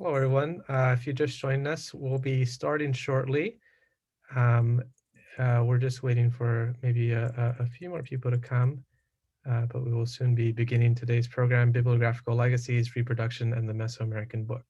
Hello, everyone. If you just joined us, we'll be starting shortly. We're just waiting for maybe a few more people to come, but we will soon be beginning today's program, Bibliographical Legacies, Reproduction, and the Mesoamerican Book.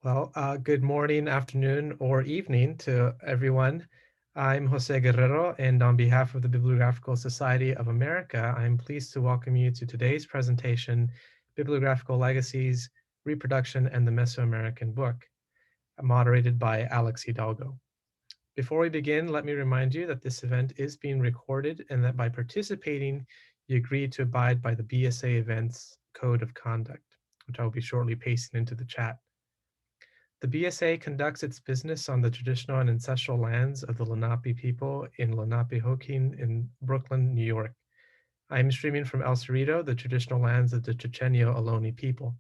Well, good morning, afternoon, or evening to everyone. I'm Jose Guerrero, and on behalf of the Bibliographical Society of America, I'm pleased to welcome you to today's presentation, Bibliographical Legacies, Reproduction, and the Mesoamerican Book, moderated by Alex Hidalgo. Before we begin, let me remind you that this event is being recorded and that by participating, you agree to abide by the BSA Events Code of Conduct, which I will be shortly pasting into the chat. The BSA conducts its business on the traditional and ancestral lands of the Lenape people in Lenapehoking in Brooklyn, New York. I am streaming from El Cerrito, the traditional lands of the Chochenyo Ohlone people.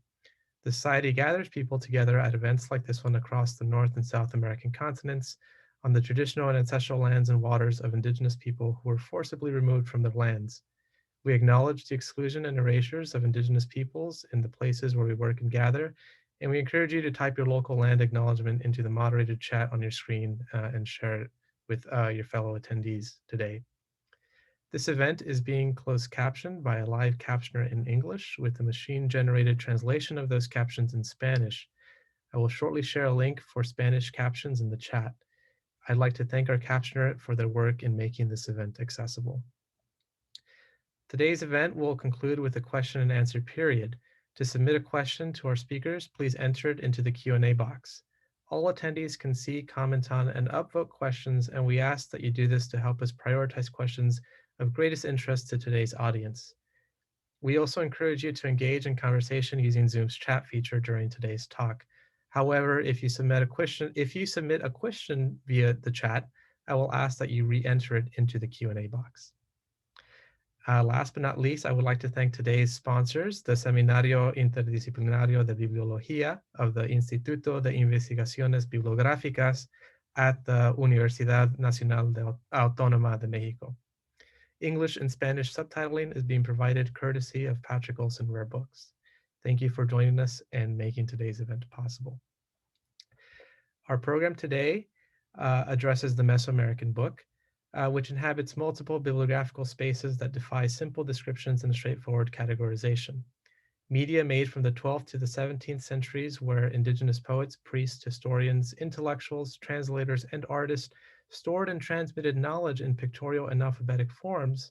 The Society gathers people together at events like this one across the North and South American continents on the traditional and ancestral lands and waters of Indigenous people who were forcibly removed from their lands. We acknowledge the exclusion and erasures of Indigenous peoples in the places where we work and gather, and we encourage you to type your local land acknowledgement into the moderated chat on your screen and share it with your fellow attendees today. This event is being closed captioned by a live captioner in English with a machine-generated translation of those captions in Spanish. I will shortly share a link for Spanish captions in the chat. I'd like to thank our captioner for their work in making this event accessible. Today's event will conclude with a question and answer period. To submit a question to our speakers, please enter it into the Q&A box. All attendees can see, comment on, and upvote questions, and we ask that you do this to help us prioritize questions of greatest interest to today's audience. We also encourage you to engage in conversation using Zoom's chat feature during today's talk. However, if you submit a question via the chat, I will ask that you re-enter it into the Q&A box. Last but not least, I would like to thank today's sponsors, the Seminario Interdisciplinario de Bibliología of the Instituto de Investigaciones Bibliográficas at the Universidad Nacional Autónoma de México. English and Spanish subtitling is being provided courtesy of Patrick Olson Rare Books. Thank you for joining us and making today's event possible. Our program today addresses the Mesoamerican Book, which inhabits multiple bibliographical spaces that defy simple descriptions and straightforward categorization. Media made from the 12th to the 17th centuries, where Indigenous poets, priests, historians, intellectuals, translators, and artists stored and transmitted knowledge in pictorial and alphabetic formats,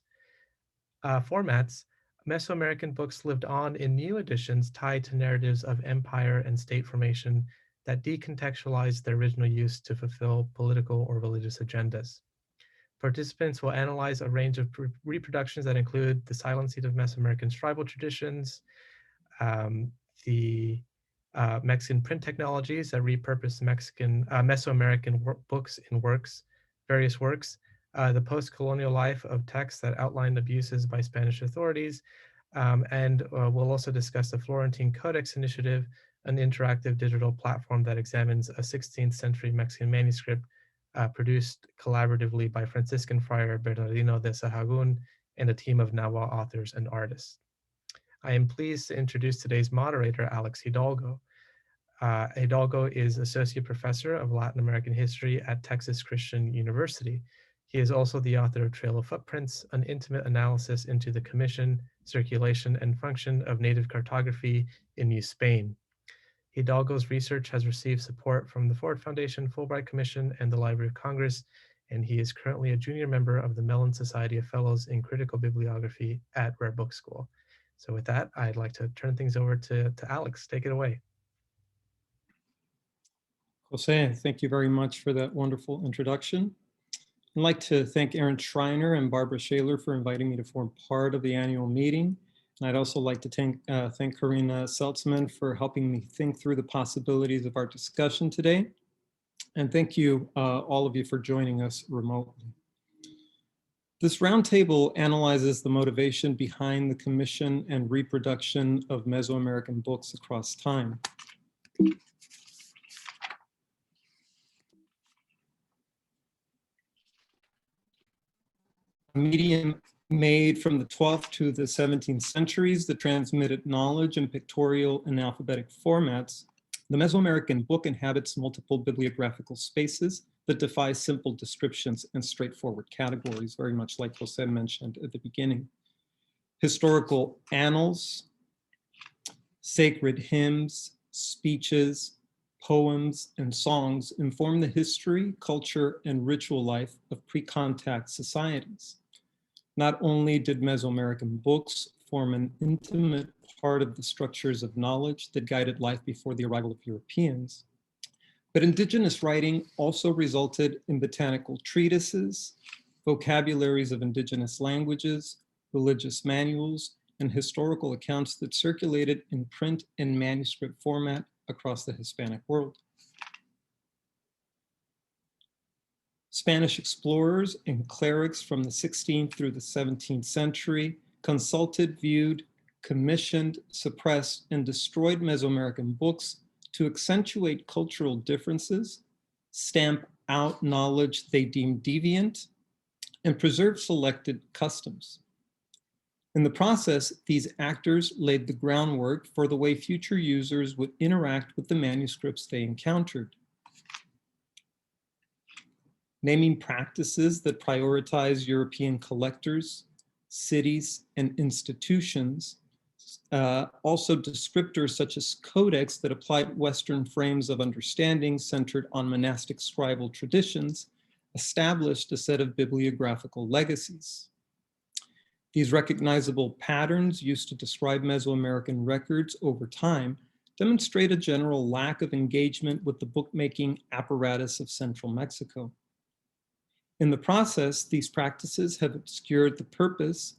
Mesoamerican books lived on in new editions tied to narratives of empire and state formation that decontextualized their original use to fulfill political or religious agendas. Participants will analyze a range of reproductions that include the silencing of Mesoamerican scribal traditions, the Mexican print technologies that repurpose Mesoamerican books in various works, the post-colonial life of texts that outlined abuses by Spanish authorities, and we'll also discuss the Florentine Codex Initiative, an interactive digital platform that examines a 16th century Mexican manuscript produced collaboratively by Franciscan friar Bernardino de Sahagún and a team of Nahua authors and artists. I am pleased to introduce today's moderator, Alex Hidalgo. Hidalgo is Associate Professor of Latin American History at Texas Christian University. He is also the author of Trail of Footprints, an intimate analysis into the commission, circulation, and function of native cartography in New Spain. Hidalgo's research has received support from the Ford Foundation, Fulbright Commission, and the Library of Congress, and he is currently a junior member of the Mellon Society of Fellows in Critical Bibliography at Rare Book School. So with that, I'd like to turn things over to Alex. Take it away. Jose, thank you very much for that wonderful introduction. I'd like to thank Aaron Schreiner and Barbara Shaler for inviting me to form part of the annual meeting. And I'd also like to thank Karina Selzman for helping me think through the possibilities of our discussion today. And thank you, all of you, for joining us remotely. This roundtable analyzes the motivation behind the commission and reproduction of Mesoamerican books across time. Medium made from the 12th to the 17th centuries that transmitted knowledge in pictorial and alphabetic formats, the Mesoamerican book inhabits multiple bibliographical spaces that defy simple descriptions and straightforward categories, very much like Jose mentioned at the beginning. Historical annals, sacred hymns, speeches, poems, and songs inform the history, culture, and ritual life of pre-contact societies. Not only did Mesoamerican books form an intimate part of the structures of knowledge that guided life before the arrival of Europeans, but indigenous writing also resulted in botanical treatises, vocabularies of indigenous languages, religious manuals, and historical accounts that circulated in print and manuscript format across the Hispanic world. Spanish explorers and clerics from the 16th through the 17th century consulted, viewed, commissioned, suppressed, and destroyed Mesoamerican books to accentuate cultural differences, stamp out knowledge they deemed deviant, and preserve selected customs. In the process, these actors laid the groundwork for the way future users would interact with the manuscripts they encountered. Naming practices that prioritize European collectors, cities, and institutions, also descriptors such as codex that applied Western frames of understanding centered on monastic scribal traditions, established a set of bibliographical legacies. These recognizable patterns used to describe Mesoamerican records over time demonstrate a general lack of engagement with the bookmaking apparatus of central Mexico. In the process, these practices have obscured the purpose,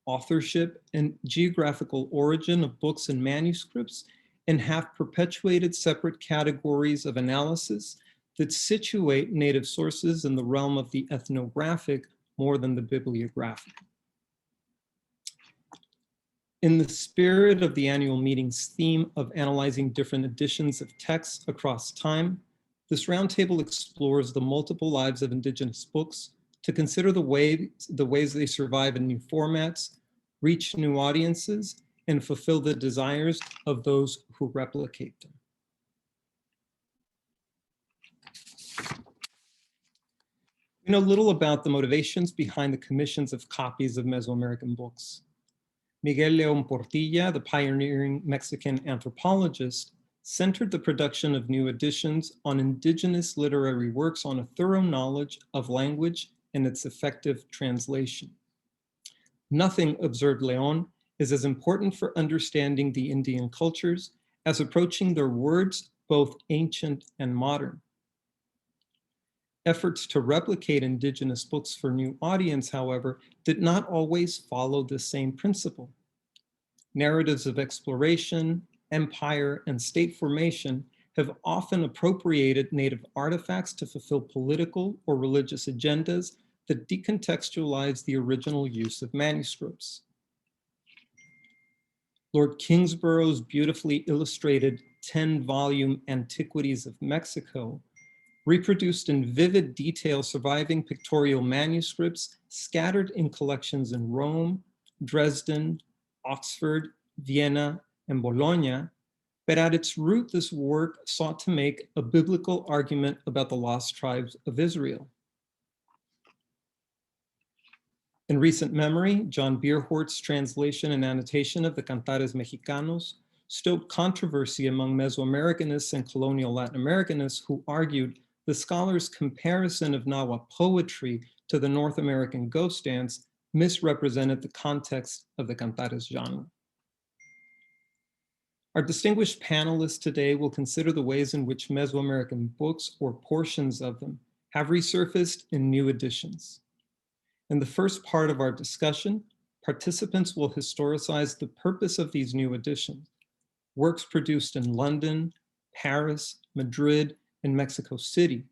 authorship, and geographical origin of books and manuscripts, and have perpetuated separate categories of analysis that situate native sources in the realm of the ethnographic more than the bibliographic. In the spirit of the annual meeting's theme of analyzing different editions of texts across time, this roundtable explores the multiple lives of indigenous books to consider the ways they survive in new formats, reach new audiences, and fulfill the desires of those who replicate them. We know little about the motivations behind the commissions of copies of Mesoamerican books. Miguel León Portilla, the pioneering Mexican anthropologist, centered the production of new editions on indigenous literary works on a thorough knowledge of language and its effective translation. Nothing, observed León, is as important for understanding the Indian cultures as approaching their words, both ancient and modern. Efforts to replicate indigenous books for new audience, however, did not always follow the same principle. Narratives of exploration, empire, and state formation have often appropriated native artifacts to fulfill political or religious agendas that decontextualize the original use of manuscripts. Lord Kingsborough's beautifully illustrated 10-volume Antiquities of Mexico reproduced in vivid detail surviving pictorial manuscripts scattered in collections in Rome, Dresden, Oxford, Vienna, and Bologna, but at its root, this work sought to make a biblical argument about the lost tribes of Israel. In recent memory, John Bierhort's translation and annotation of the Cantares Mexicanos stoked controversy among Mesoamericanists and colonial Latin Americanists who argued the scholar's comparison of Nahua poetry to the North American ghost dance misrepresented the context of the Cantares genre. Our distinguished panelists today will consider the ways in which Mesoamerican books, or portions of them, have resurfaced in new editions. In the first part of our discussion, participants will historicize the purpose of these new editions, works produced in London, Paris, Madrid, and Mexico City.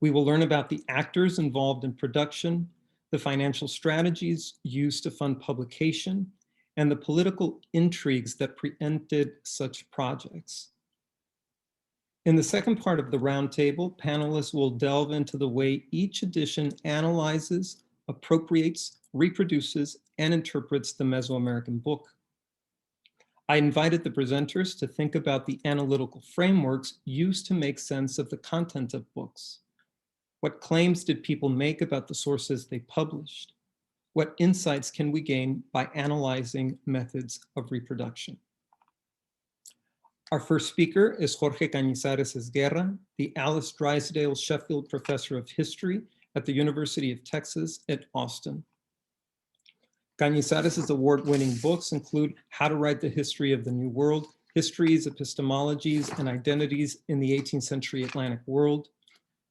We will learn about the actors involved in production, the financial strategies used to fund publication, and the political intrigues that preempted such projects. In the second part of the roundtable, panelists will delve into the way each edition analyzes, appropriates, reproduces, and interprets the Mesoamerican book. I invited the presenters to think about the analytical frameworks used to make sense of the content of books. What claims did people make about the sources they published? What insights can we gain by analyzing methods of reproduction? Our first speaker is Jorge Cañizares Esguerra, the Alice Drysdale Sheffield Professor of History at the University of Texas at Austin. Cañizares' award-winning books include How to Write the History of the New World, Histories, Epistemologies, and Identities in the 18th Century Atlantic World,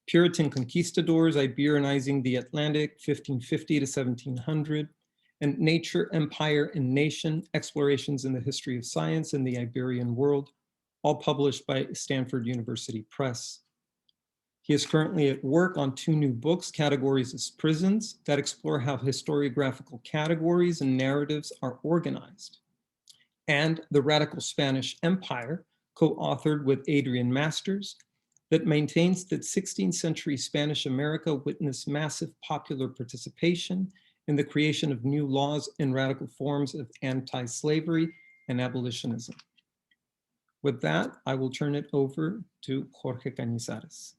Puritan Conquistadors Iberonizing the Atlantic, 1550 to 1700, and Nature, Empire, and Nation, Explorations in the History of Science in the Iberian World, all published by Stanford University Press. He is currently at work on 2 new books, Categories as Prisons, that explore how historiographical categories and narratives are organized, and The Radical Spanish Empire, co-authored with Adrian Masters, that maintains that 16th century Spanish America witnessed massive popular participation in the creation of new laws and radical forms of anti-slavery and abolitionism. With that, I will turn it over to Jorge Cañizares.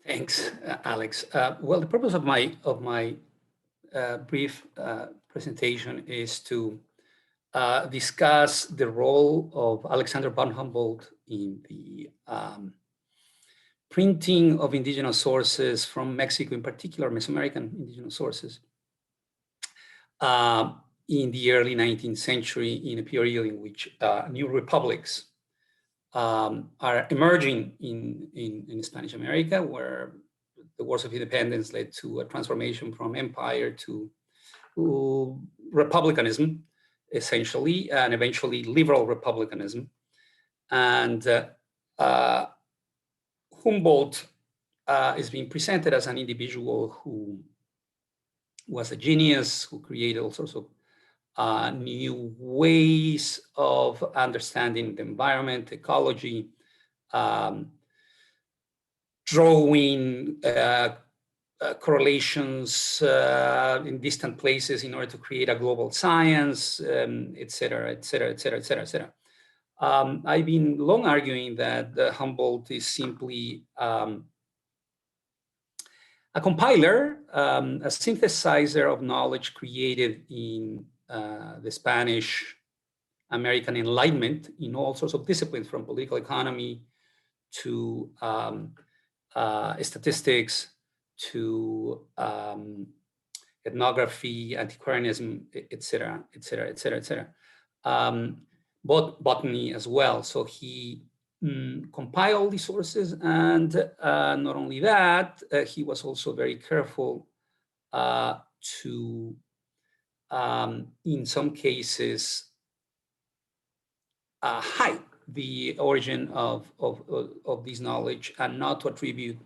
Thanks, Alex. Well, the purpose of my brief presentation is to discuss the role of Alexander von Humboldt in the printing of indigenous sources from Mexico, in particular Mesoamerican indigenous sources, in the early 19th century, in a period in which new republics are emerging in Spanish America, where the wars of independence led to a transformation from empire to republicanism, essentially, and eventually liberal republicanism. And Humboldt is being presented as an individual who was a genius, who created all sorts of new ways of understanding the environment, ecology, drawing correlations in distant places in order to create a global science, et cetera, et cetera, et cetera, et cetera, et cetera. I've been long arguing that Humboldt is simply a compiler, a synthesizer of knowledge created in the Spanish American Enlightenment in all sorts of disciplines, from political economy to statistics to ethnography, antiquarianism, et cetera, et cetera, et cetera, et cetera. Botany as well. So he compiled these sources, and not only that, he was also very careful to, in some cases, hide the origin of this knowledge and not to attribute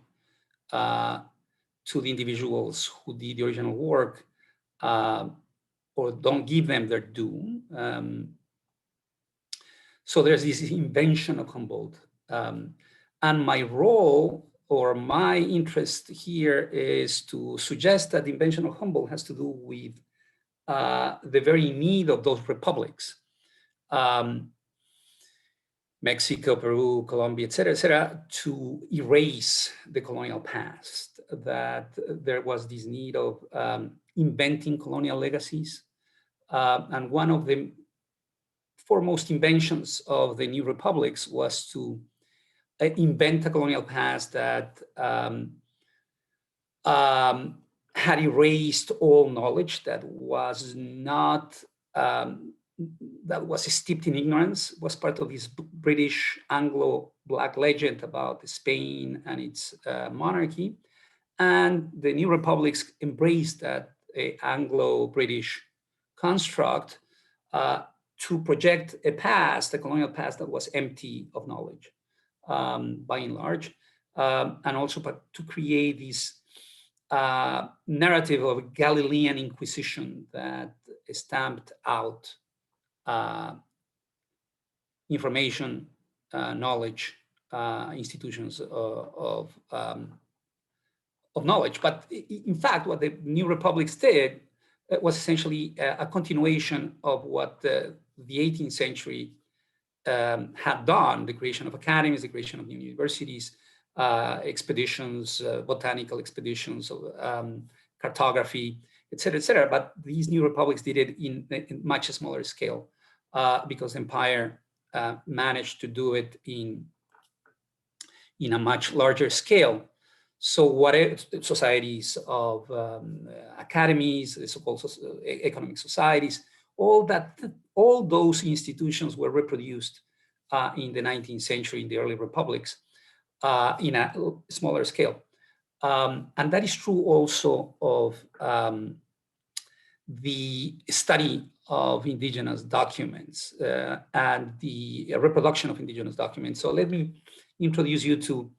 to the individuals who did the original work, or don't give them their due. So there's this invention of Humboldt. And my role or my interest here is to suggest that the invention of Humboldt has to do with the very need of those republics. Mexico, Peru, Colombia, et cetera, to erase the colonial past, that there was this need of inventing colonial legacies. And one of the foremost inventions of the new republics was to invent a colonial past that had erased all knowledge, that was not that was steeped in ignorance, was part of this British Anglo-Black legend about Spain and its monarchy. And the new republics embraced that Anglo-British construct to project a past, a colonial past that was empty of knowledge, by and large, and also to create this narrative of Galilean Inquisition that stamped out information, knowledge, institutions of knowledge. But in fact, what the new republics did was essentially a continuation of what the 18th century had done, the creation of academies, the creation of new universities, expeditions, botanical expeditions, cartography, et cetera, but these new republics did it in much smaller scale because the empire managed to do it in a much larger scale. So what societies of academies, the so-called economic societies, all those institutions were reproduced in the 19th century, in the early republics, in a smaller scale. And that is true also of the study of indigenous documents and the reproduction of indigenous documents. So let me introduce you to,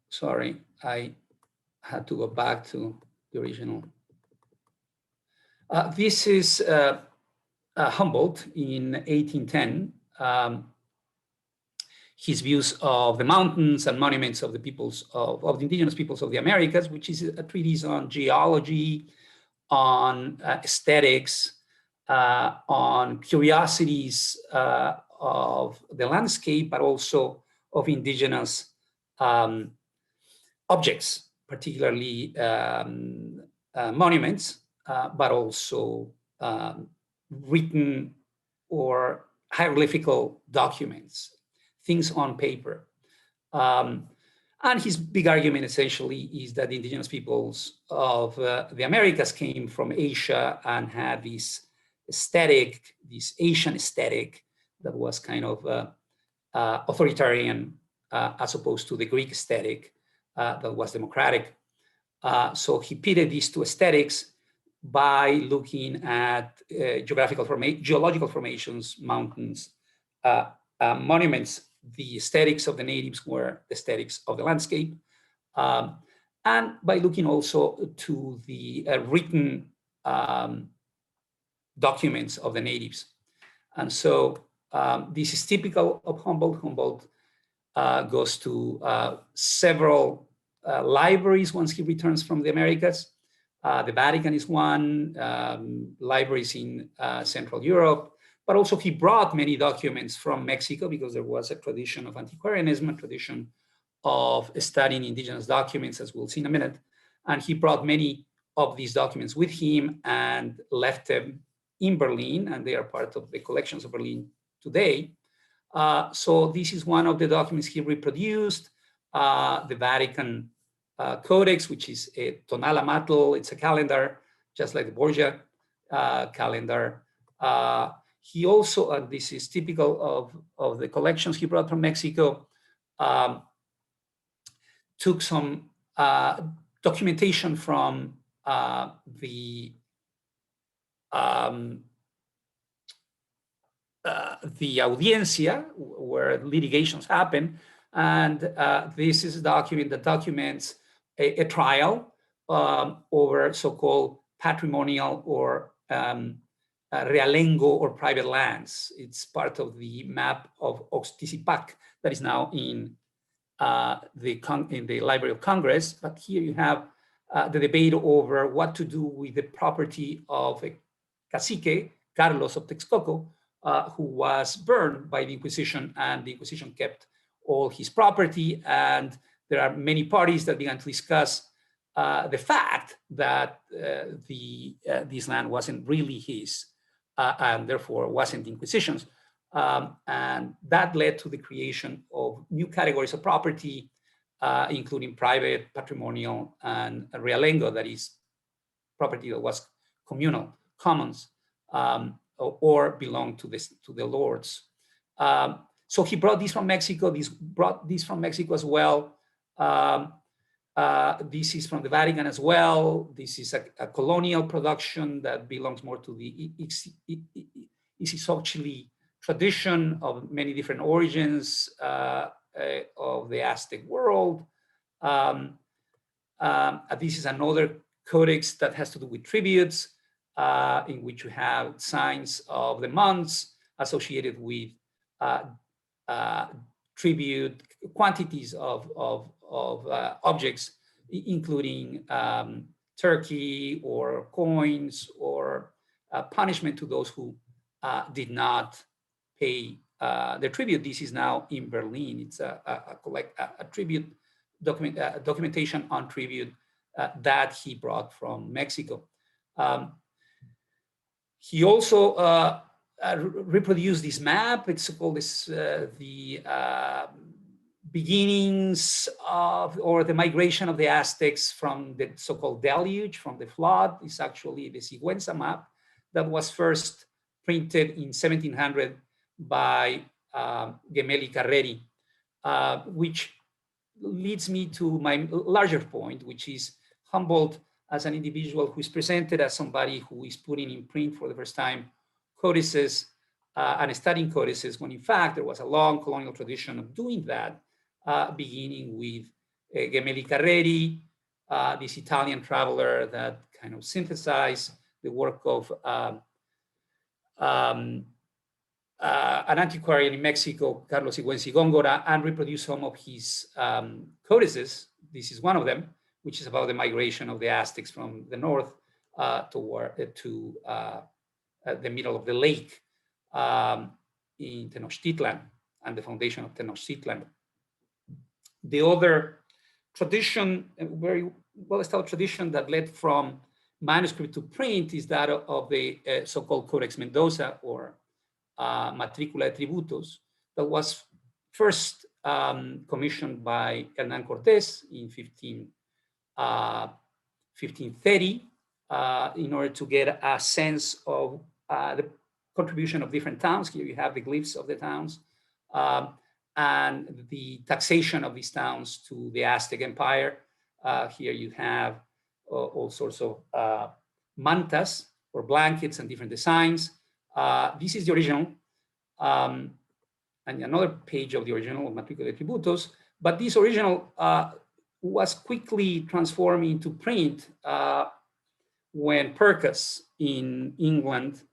sorry, I had to go back to the original. This is Humboldt in 1810. His views of the mountains and monuments of the peoples of the indigenous peoples of the Americas, which is a treatise on geology, on aesthetics, on curiosities of the landscape, but also of indigenous objects, particularly monuments, but also written or hieroglyphical documents, things on paper. And his big argument essentially is that the indigenous peoples of the Americas came from Asia and had this aesthetic, this Asian aesthetic that was kind of authoritarian as opposed to the Greek aesthetic that was democratic. So he pitted these two aesthetics by looking at geological formations, mountains, monuments. The aesthetics of the natives were the aesthetics of the landscape. And by looking also to the written documents of the natives. And so this is typical of Humboldt. Humboldt goes to several libraries once he returns from the Americas. The Vatican is one, libraries in Central Europe, but also he brought many documents from Mexico because there was a tradition of antiquarianism, a tradition of studying indigenous documents, as we'll see in a minute. And he brought many of these documents with him and left them in Berlin, and they are part of the collections of Berlin today. So this is one of the documents he reproduced, the Vatican Codex, which is a tonalamatl, it's a calendar, just like the Borgia calendar. He also, and this is typical of the collections he brought from Mexico, took some documentation from the audiencia, where litigations happen. And this is a document that documents a trial over so-called patrimonial or realengo or private lands. It's part of the map of Oxtisipac that is now in the Library of Congress. But here you have the debate over what to do with the property of a cacique, Carlos of Texcoco, who was burned by the Inquisition, and the Inquisition kept all his property. And there are many parties that began to discuss the fact that this land wasn't really his, and therefore wasn't the Inquisition's. And that led to the creation of new categories of property, including private, patrimonial, and realengo, that is property that was communal, commons or belong to the lords. So he brought this from Mexico. Brought this from Mexico as well. This is from the Vatican as well. This is a colonial production that belongs more to the Ixochitl tradition of many different origins of the Aztec world. This is another codex that has to do with tributes, in which you have signs of the months associated with tribute quantities of objects, including turkey or coins or punishment to those who did not pay their tribute. This is now in Berlin. It's a tribute documentation on tribute that he brought from Mexico. He also reproduced this map. It's called the beginnings of, or the migration of the Aztecs from the so-called deluge, from the flood. It's actually the Sigüenza map that was first printed in 1700 by Gemelli Carreri, which leads me to my larger point, which is Humboldt as an individual who is presented as somebody who is putting in print for the first time codices and studying codices, when in fact there was a long colonial tradition of doing that, beginning with Gemelli Carreri, this Italian traveler that kind of synthesized the work of an antiquarian in Mexico, Carlos Sigüenza Góngora, and reproduced some of his codices. This is one of them, which is about the migration of the Aztecs from the north to the middle of the lake in Tenochtitlan and the foundation of Tenochtitlan. The other tradition, a very well-established tradition that led from manuscript to print, is that of the so-called Codex Mendoza, or Matricula de Tributos, that was first commissioned by Hernán Cortés in 1530 in order to get a sense of the contribution of different towns. Here you have the glyphs of the towns and the taxation of these towns to the Aztec Empire. Here you have all sorts of mantas or blankets and different designs. This is the original, and another page of the original of Matricula de Tributos. But this original was quickly transformed into print when Percas in England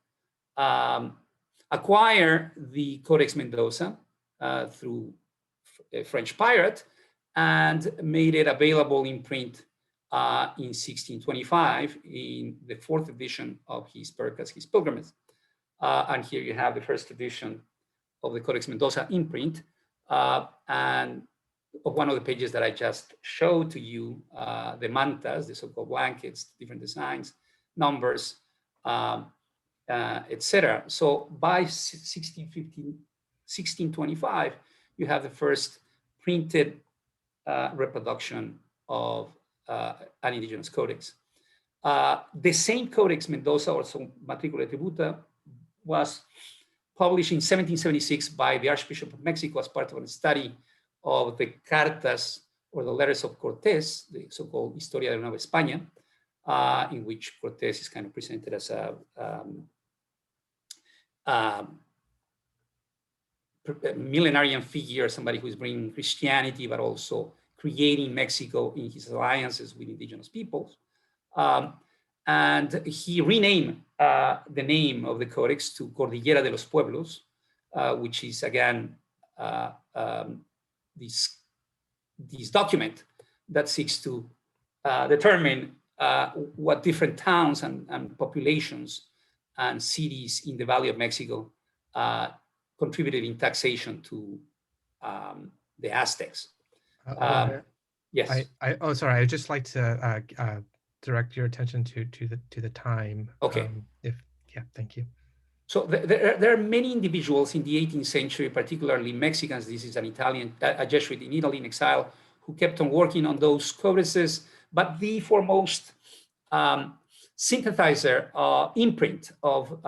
acquired the Codex Mendoza through a French pirate and made it available in print in 1625 in the 4th edition of his Percas, his Pilgrimage. And here you have the first edition of the Codex Mendoza in print, and of one of the pages that I just showed to you, the mantas, the so-called blankets, different designs, numbers, etc. So by 1625, you have the first printed reproduction of an indigenous codex. The same Codex Mendoza, also Matricula de Tributa, was published in 1776 by the Archbishop of Mexico as part of a study of the cartas, or the letters of Cortés, the so-called Historia de Nueva España, in which Cortés is kind of presented as a millenarian figure, somebody who is bringing Christianity, but also creating Mexico in his alliances with indigenous peoples. And he renamed the name of the codex to Cordillera de los Pueblos, which is again this document that seeks to determine what different towns and populations and cities in the Valley of Mexico contributed in taxation to the Aztecs. Yes. Oh, sorry. I'd just like to direct your attention to the time. Okay. Thank you. So there are many individuals in the 18th century, particularly Mexicans. This is an Italian, a Jesuit in Italy in exile, who kept on working on those codices. But the foremost synthesizer imprint of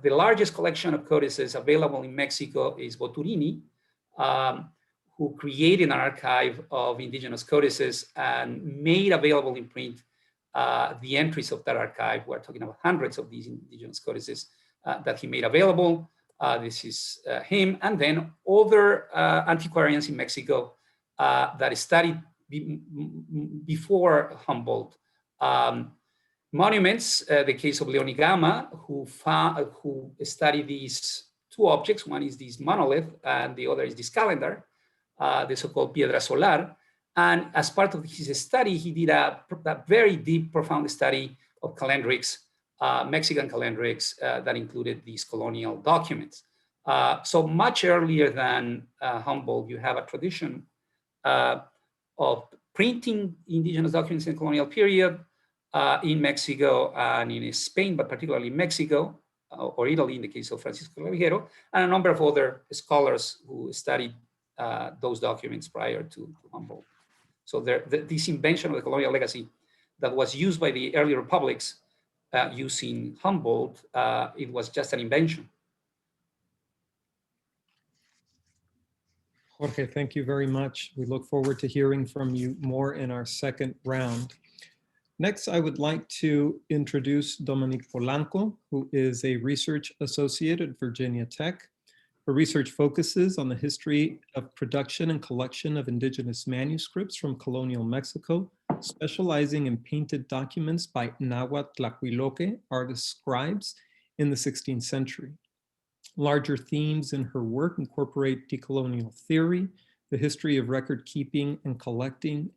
the largest collection of codices available in Mexico is Boturini, who created an archive of indigenous codices and made available in print the entries of that archive. We're talking about hundreds of these indigenous codices that he made available. This is him, and then other antiquarians in Mexico that studied before Humboldt. Monuments, the case of Leonigama, who studied these two objects. One is this monolith, and the other is this calendar, the so-called Piedra Solar. And as part of his study, he did a very deep, profound study of calendrics, Mexican calendrics that included these colonial documents. So much earlier than Humboldt, you have a tradition of printing indigenous documents in the colonial period in Mexico and in Spain, but particularly Mexico or Italy in the case of Francisco Clavijero, and a number of other scholars who studied those documents prior to Humboldt. So this invention of the colonial legacy that was used by the early republics using Humboldt, it was just an invention. Jorge, thank you very much. We look forward to hearing from you more in our second round. Next, I would like to introduce Dominique Folanko, who is a research associate at Virginia Tech. Her research focuses on the history of production and collection of indigenous manuscripts from colonial Mexico, specializing in painted documents by Nahuatl Tlahuiloque artist scribes in the 16th century. Larger themes in her work incorporate decolonial theory, the history of record keeping and collecting,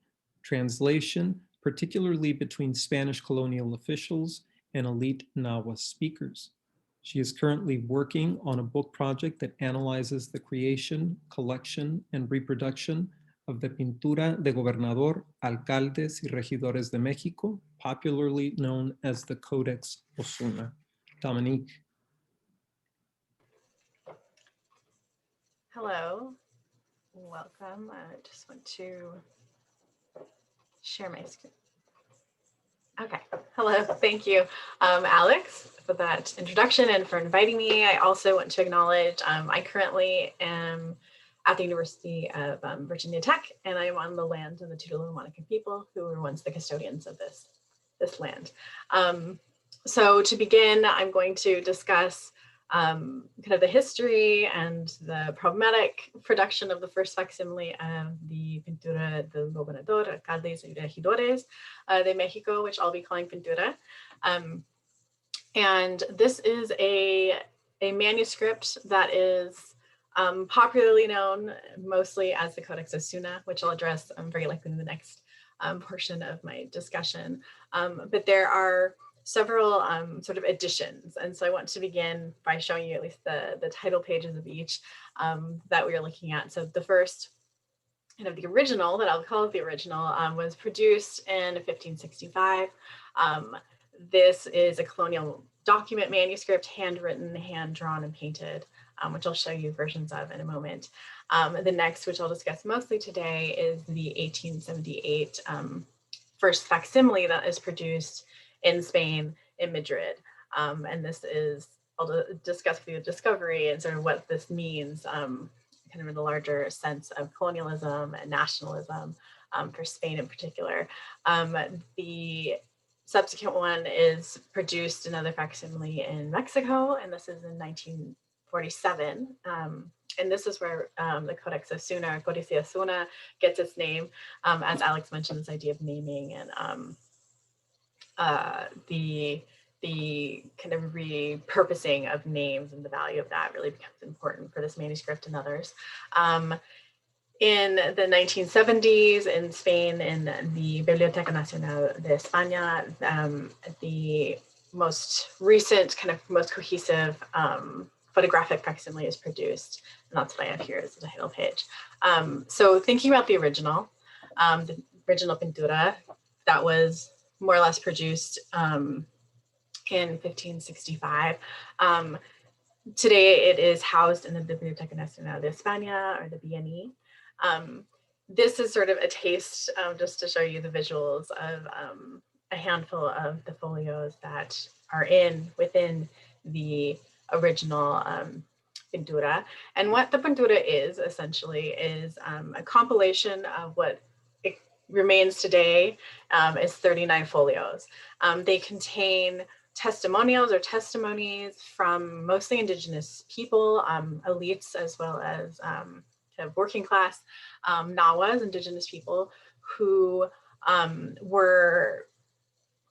translation, particularly between Spanish colonial officials and elite Nahua speakers. She is currently working on a book project that analyzes the creation, collection, and reproduction of the Pintura de Gobernador, Alcaldes y Regidores de México, popularly known as the Codex Osuna. Dominique. Hello, welcome. I just want to share my screen. Okay, hello, thank you, Alex, for that introduction and for inviting me. I also want to acknowledge I currently am at the University of Virginia Tech, and I'm on the land of the Tutaluma people who were once the custodians of this land. So to begin, I'm going to discuss kind of the history and the problematic production of the first facsimile of the Pintura del Gobernador, Alcaldes y Regidores de Mexico, which I'll be calling Pintura. And this is a manuscript that is popularly known mostly as the Codex Osuna, which I'll address very likely in the next portion of my discussion. But there are several sort of editions. And so I want to begin by showing you at least the title pages of each that we are looking at. So the first, kind of the original, that I'll call it the original, was produced in 1565. This is a colonial document manuscript, handwritten, hand-drawn, and painted, which I'll show you versions of in a moment. The next, which I'll discuss mostly today, is the 1878 first facsimile that is produced in Spain, in Madrid. And this is, I'll discuss the discovery and sort of what this means, kind of in the larger sense of colonialism and nationalism for Spain in particular. The subsequent one is produced, another facsimile in Mexico, and this is in 1947. And this is where the Codex Osuna, Codice Osuna, gets its name, as Alex mentioned, this idea of naming and the kind of repurposing of names and the value of that really becomes important for this manuscript and others. In the 1970s in Spain, in the Biblioteca Nacional de España, the most recent, kind of most cohesive photographic facsimile is produced, and that's what I have here as the title page. So thinking about the original Pintura, that was more or less produced in 1565. Today it is housed in the Biblioteca Nacional de España, or the BNE. This is sort of a taste, just to show you the visuals of a handful of the folios that are within the original pintura. And what the pintura is essentially is a compilation of what it remains today is 39 folios. They contain testimonials or testimonies from mostly indigenous people, elites, as well as kind of working class Nahuas, indigenous people, who were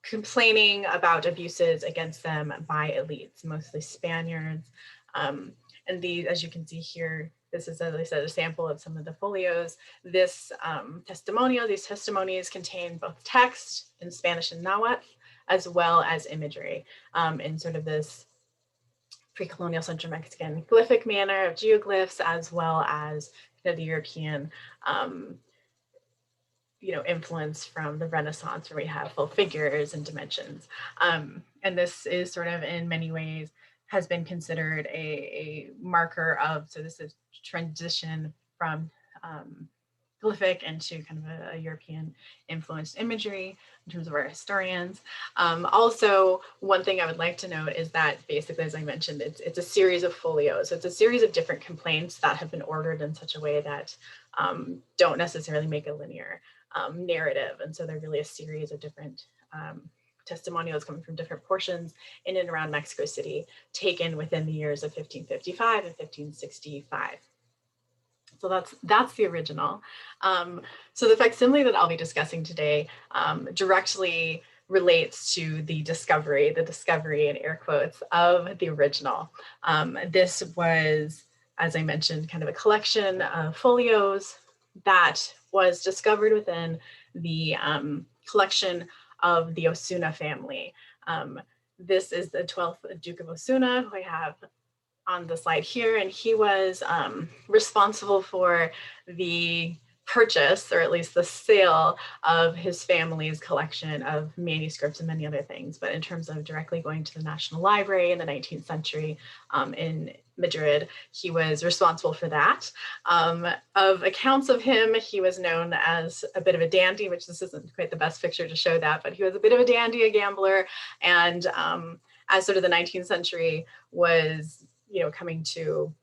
complaining about abuses against them by elites, mostly Spaniards. And these, as you can see here, this is, as I said, a sample of some of the folios. This these testimonies contain both text in Spanish and Nahuatl, as well as imagery in sort of this pre-colonial Central Mexican glyphic manner of geoglyphs, as well as the European influence from the Renaissance, where we have full figures and dimensions. And this is sort of in many ways has been considered a marker of, so this is transition from glyphic into kind of a European influenced imagery in terms of our historians. Also, one thing I would like to note is that basically, as I mentioned, it's a series of folios. So it's a series of different complaints that have been ordered in such a way that don't necessarily make a linear narrative. And so they're really a series of different testimonials coming from different portions in and around Mexico City, taken within the years of 1555 and 1565. So that's the original. So the facsimile that I'll be discussing today directly relates to the discovery in air quotes of the original. This was, as I mentioned, kind of a collection of folios that was discovered within the collection of the Osuna family. This is the 12th Duke of Osuna, who I have on the slide here, and he was responsible for the purchase, or at least the sale, of his family's collection of manuscripts and many other things. But in terms of directly going to the National Library in the 19th century in Madrid, he was responsible for that. Of accounts of him, he was known as a bit of a dandy, which this isn't quite the best picture to show that, but he was a bit of a dandy, a gambler, and as sort of the 19th century was coming to,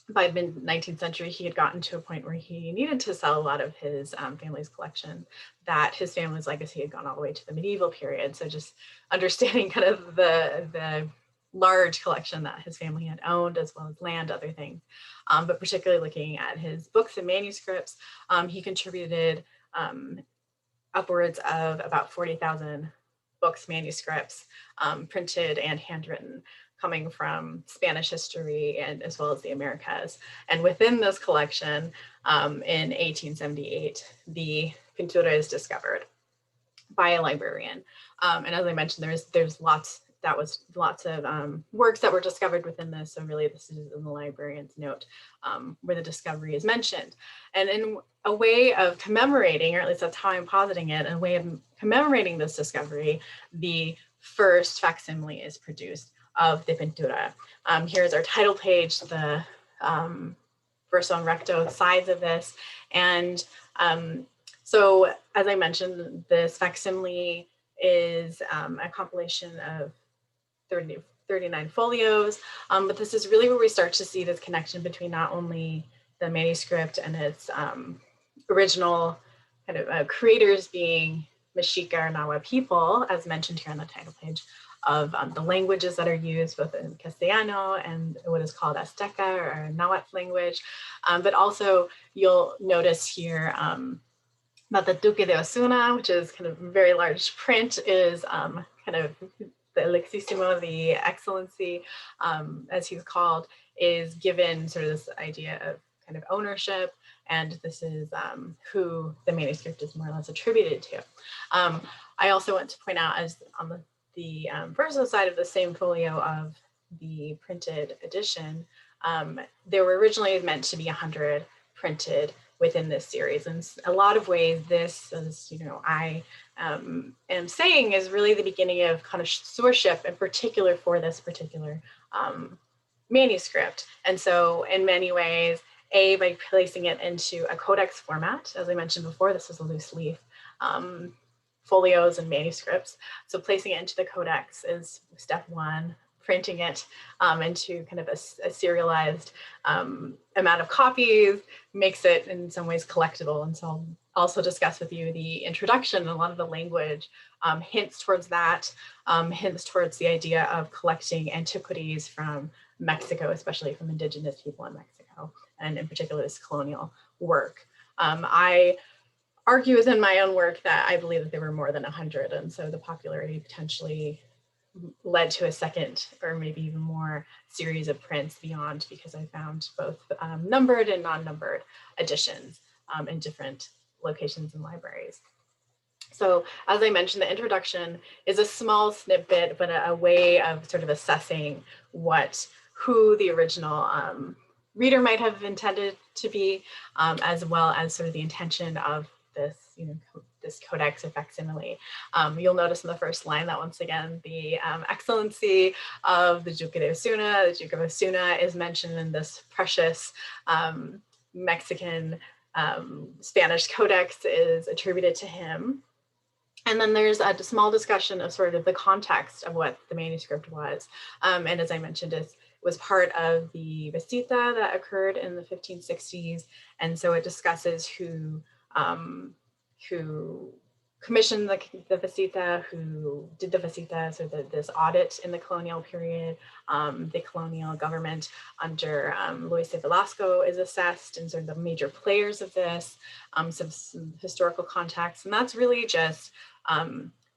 by mid 19th century, he had gotten to a point where he needed to sell a lot of his family's collection, that his family's legacy had gone all the way to the medieval period. So just understanding kind of the large collection that his family had owned, as well as land, other things. But particularly looking at his books and manuscripts, he contributed upwards of about 40,000 books, manuscripts, printed and handwritten, coming from Spanish history and as well as the Americas. And within this collection, in 1878, the pintura is discovered by a librarian. And as I mentioned, there's lots of works that were discovered within this. So really, this is in the librarian's note where the discovery is mentioned. And in a way of commemorating, or at least that's how I'm positing it, a way of commemorating this discovery, the first facsimile is produced of the pintura. Here's our title page, the verso and recto sides of this. And so, as I mentioned, this facsimile is a compilation of 39 folios, but this is really where we start to see this connection between not only the manuscript and its original kind of creators being Mexica or Nahua people, as mentioned here on the title page, of the languages that are used both in Castellano and what is called Azteca or Nahuatl language. But also you'll notice here that the Duque de Osuna, which is kind of a very large print, is kind of the Alexissimo, the excellency, as he's called, is given sort of this idea of kind of ownership. And this is who the manuscript is more or less attributed to. I also want to point out, as on the verso side of the same folio of the printed edition, there were originally meant to be 100 printed within this series. And a lot of ways, this, as I am saying, is really the beginning of connoisseurship, in particular for this particular manuscript. And so in many ways, by placing it into a codex format, as I mentioned before, this was a loose leaf folios and manuscripts. So placing it into the codex is step one. Printing it into kind of a serialized amount of copies makes it in some ways collectible. And so I'll also discuss with you the introduction, and a lot of the language hints towards that, hints towards the idea of collecting antiquities from Mexico, especially from indigenous people in Mexico, and in particular this colonial work. I argue within my own work that I believe that there were more than 100, and so the popularity potentially led to a second or maybe even more series of prints beyond, because I found both numbered and non-numbered editions in different locations and libraries. So as I mentioned, the introduction is a small snippet, but a way of sort of assessing who the original reader might have intended to be, as well as sort of the intention of this, this codex or facsimile. You'll notice in the first line that once again, the excellency of the Duque de Osuna, the Duke of Osuna, is mentioned in this precious Mexican Spanish codex is attributed to him. And then there's a small discussion of sort of the context of what the manuscript was. And as I mentioned, it was part of the visita that occurred in the 1560s. And so it discusses who commissioned the visita, who did the visita, so this audit in the colonial period. The colonial government under Luis de Velasco is assessed, and sort of the major players of this, some historical context. And that's really just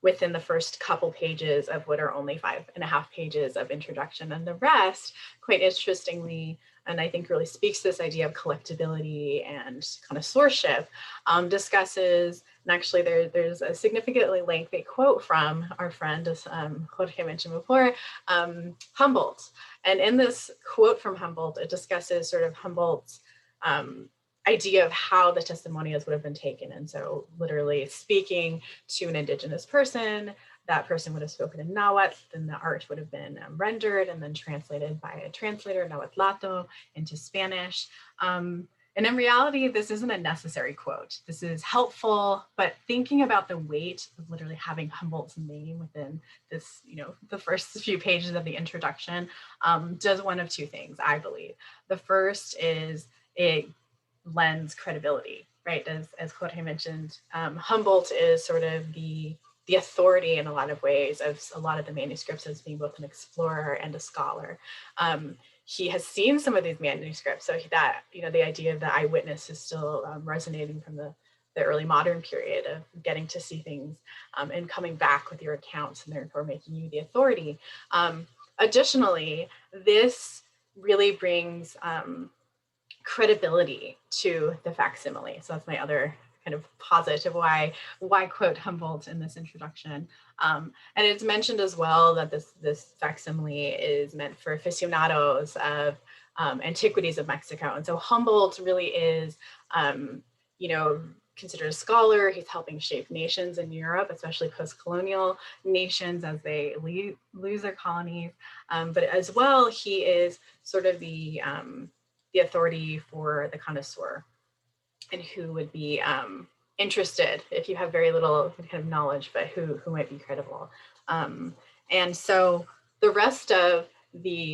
within the first couple pages of what are only 5.5 pages of introduction. And the rest, quite interestingly, and I think really speaks to this idea of collectability and connoisseurship, discusses, and actually there's a significantly lengthy quote from our friend, as Jorge mentioned before, Humboldt. And in this quote from Humboldt, it discusses sort of Humboldt's idea of how the testimonials would have been taken. And so literally speaking to an indigenous person, that person would have spoken in Nahuatl, then the art would have been rendered and then translated by a translator, Nahuatlato, into Spanish. And in reality, this isn't a necessary quote. This is helpful, but thinking about the weight of literally having Humboldt's name within this, the first few pages of the introduction does one of two things, I believe. The first is it lends credibility, right? As Jorge mentioned, Humboldt is sort of the authority in a lot of ways of a lot of the manuscripts, as being both an explorer and a scholar. He has seen some of these manuscripts, so that, the idea of the eyewitness is still resonating from the early modern period of getting to see things and coming back with your accounts and therefore making you the authority. Additionally, this really brings credibility to the facsimile. So that's my other kind of positive why quote Humboldt in this introduction. And it's mentioned as well that this facsimile is meant for aficionados of antiquities of Mexico. And so Humboldt really is, considered a scholar. He's helping shape nations in Europe, especially post-colonial nations as they lose their colonies. But as well, he is sort of the authority for the connoisseur, and who would be interested if you have very little kind of knowledge, but who might be credible. And so the rest of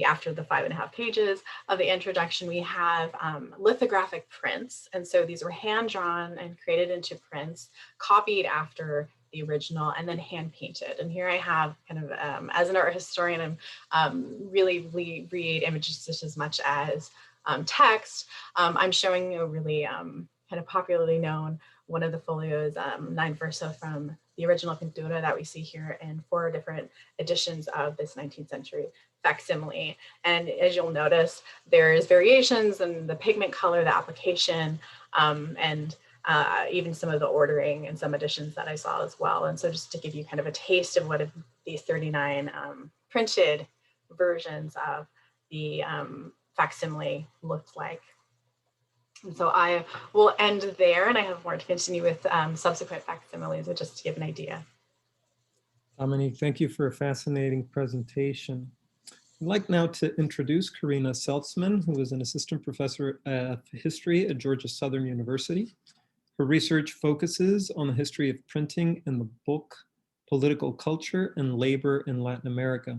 after the 5.5 pages of the introduction, we have lithographic prints. And so these were hand-drawn and created into prints, copied after the original, and then hand-painted. And here I have kind of, as an art historian, really read images just as much as text. I'm showing you a really kind of popularly known one of the folios, 9 verso from the original pintura that we see here in 4 different editions of this 19th century facsimile. And as you'll notice, there's variations in the pigment color, the application, and even some of the ordering in some editions that I saw as well. And so just to give you kind of a taste of what these 39 printed versions of the facsimile looked like. And so I will end there, and I have more to continue with subsequent facsimiles, but just to give an idea. Dominique, thank you for a fascinating presentation. I'd like now to introduce Karina Selzman, who is an assistant professor of history at Georgia Southern University. Her research focuses on the history of printing in the book, political culture, and labor in Latin America.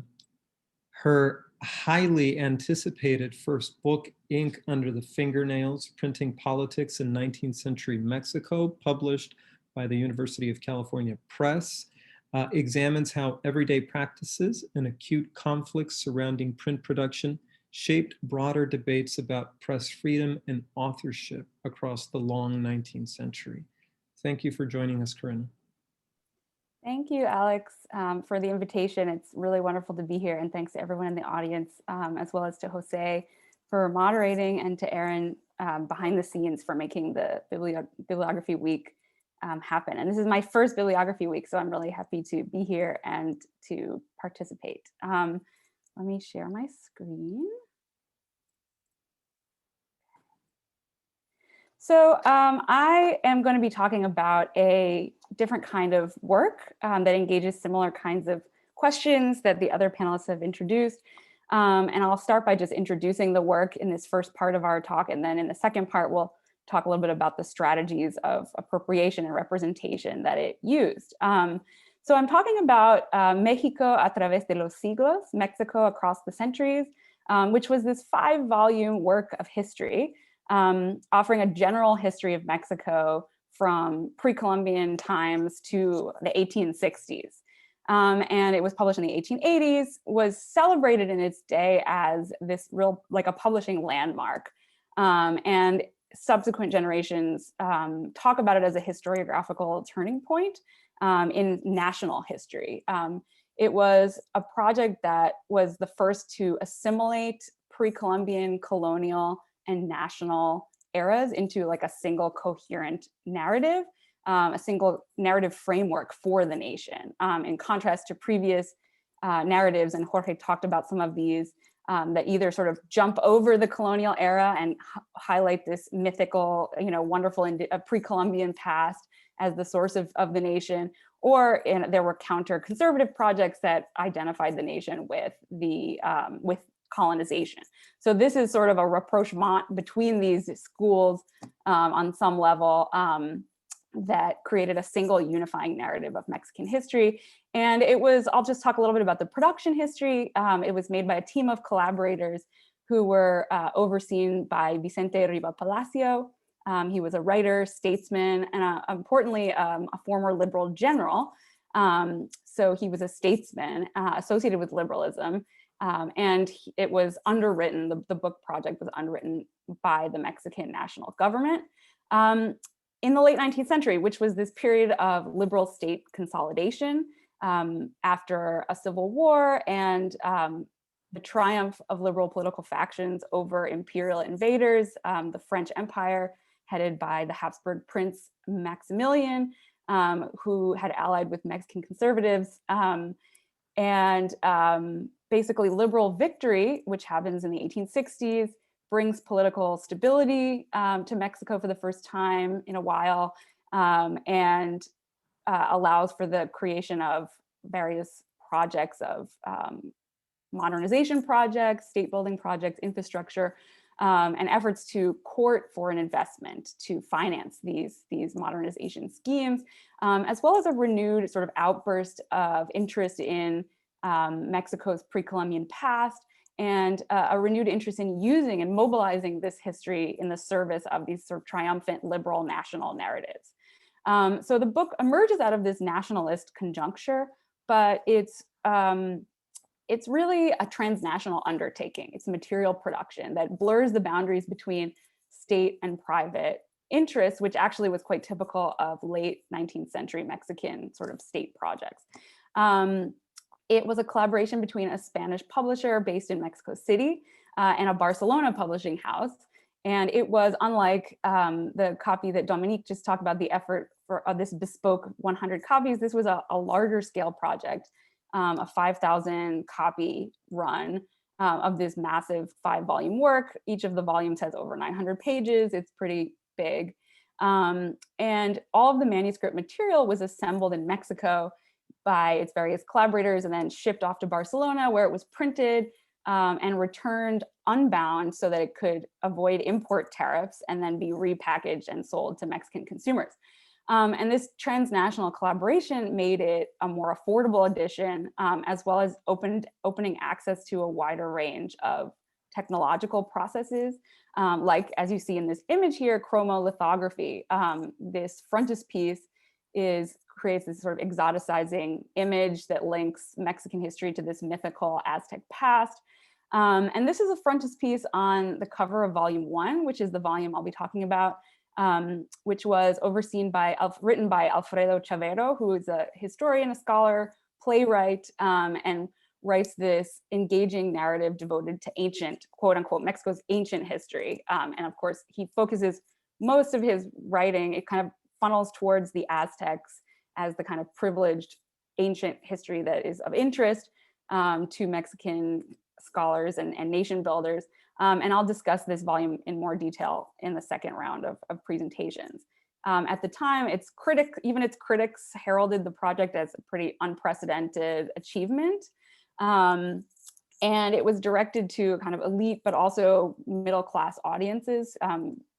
Her highly anticipated first book, Ink Under the Fingernails, Printing Politics in 19th Century Mexico, published by the University of California Press, examines how everyday practices and acute conflicts surrounding print production shaped broader debates about press freedom and authorship across the long 19th century. Thank you for joining us, Karina. Thank you, Alex, for the invitation. It's really wonderful to be here, and thanks to everyone in the audience, as well as to Jose for moderating, and to Aaron behind the scenes for making the Bibliography Week happen. And this is my first Bibliography Week, so I'm really happy to be here and to participate. Let me share my screen. So I am going to be talking about a different kind of work that engages similar kinds of questions that the other panelists have introduced. And I'll start by just introducing the work in this first part of our talk. And then in the second part, we'll talk a little bit about the strategies of appropriation and representation that it used. So I'm talking about México a través de los siglos, Mexico across the centuries, which was this 5-volume work of history, offering a general history of Mexico from pre-Columbian times to the 1860s. And it was published in the 1880s, was celebrated in its day as this real, like a publishing landmark. And subsequent generations talk about it as a historiographical turning point in national history. It was a project that was the first to assimilate pre-Columbian, colonial, and national eras into like a single coherent narrative, a single narrative framework for the nation, in contrast to previous narratives, and Jorge talked about some of these that either sort of jump over the colonial era and highlight this mythical, wonderful pre-Columbian past as the source of the nation, or there were counter-conservative projects that identified the nation with with colonization. So this is sort of a rapprochement between these schools on some level that created a single unifying narrative of Mexican history. And it was, I'll just talk a little bit about the production history. It was made by a team of collaborators who were overseen by Vicente Riva Palacio. He was a writer, statesman, and importantly, a former liberal general. So he was a statesman associated with liberalism. And it was underwritten, the book project was underwritten by the Mexican national government in the late 19th century, which was this period of liberal state consolidation after a civil war and the triumph of liberal political factions over imperial invaders, the French Empire, headed by the Habsburg Prince Maximilian, who had allied with Mexican conservatives. Basically liberal victory, which happens in the 1860s, brings political stability to Mexico for the first time in a while, and allows for the creation of various projects of modernization projects, state building projects, infrastructure, and efforts to court foreign investment to finance these modernization schemes, as well as a renewed sort of outburst of interest in Mexico's pre-Columbian past, and a renewed interest in using and mobilizing this history in the service of these sort of triumphant liberal national narratives. So the book emerges out of this nationalist conjuncture, but it's really a transnational undertaking. It's a material production that blurs the boundaries between state and private interests, which actually was quite typical of late 19th century Mexican sort of state projects. It was a collaboration between a Spanish publisher based in Mexico City and a Barcelona publishing house. And it was, unlike the copy that Dominique just talked about, the effort for this bespoke 100 copies, this was a larger scale project, a 5,000 copy run of this massive 5-volume work. Each of the volumes has over 900 pages. It's pretty big. And all of the manuscript material was assembled in Mexico by its various collaborators and then shipped off to Barcelona, where it was printed, and returned unbound so that it could avoid import tariffs and then be repackaged and sold to Mexican consumers. And this transnational collaboration made it a more affordable edition, as well as opening access to a wider range of technological processes, like as you see in this image here, chromolithography. This frontispiece creates this sort of exoticizing image that links Mexican history to this mythical Aztec past. And this is a frontispiece on the cover of volume 1, which is the volume I'll be talking about, which was written by Alfredo Chavero, who is a historian, a scholar, playwright, and writes this engaging narrative devoted to ancient, quote unquote, Mexico's ancient history. And of course, he focuses most of his writing, it kind of funnels towards the Aztecs as the kind of privileged ancient history that is of interest to Mexican scholars and nation builders. And I'll discuss this volume in more detail in the second round of presentations. At the time, even its critics heralded the project as a pretty unprecedented achievement. And it was directed to kind of elite, but also middle-class audiences.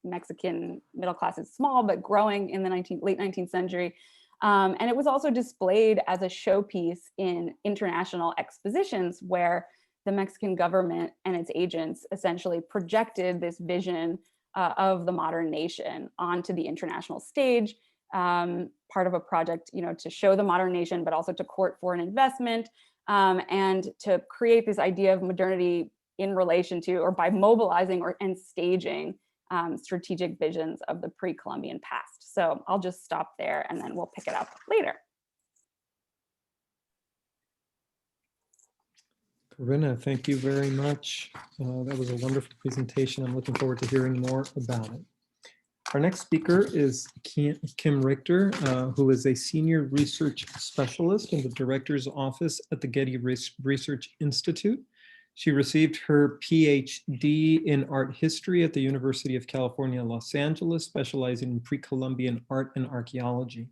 Mexican middle class is small, but growing in the late 19th century. And it was also displayed as a showpiece in international expositions where the Mexican government and its agents essentially projected this vision of the modern nation onto the international stage, part of a project, to show the modern nation, but also to court foreign investment, and to create this idea of modernity in relation to, or by mobilizing and staging strategic visions of the pre-Columbian past. So I'll just stop there and then we'll pick it up later. Karina, thank you very much. That was a wonderful presentation. I'm looking forward to hearing more about it. Our next speaker is Kim Richter, who is a senior research specialist in the director's office at the Getty Research Institute. She received her PhD in art history at the University of California, Los Angeles, specializing in pre-Columbian art and archaeology.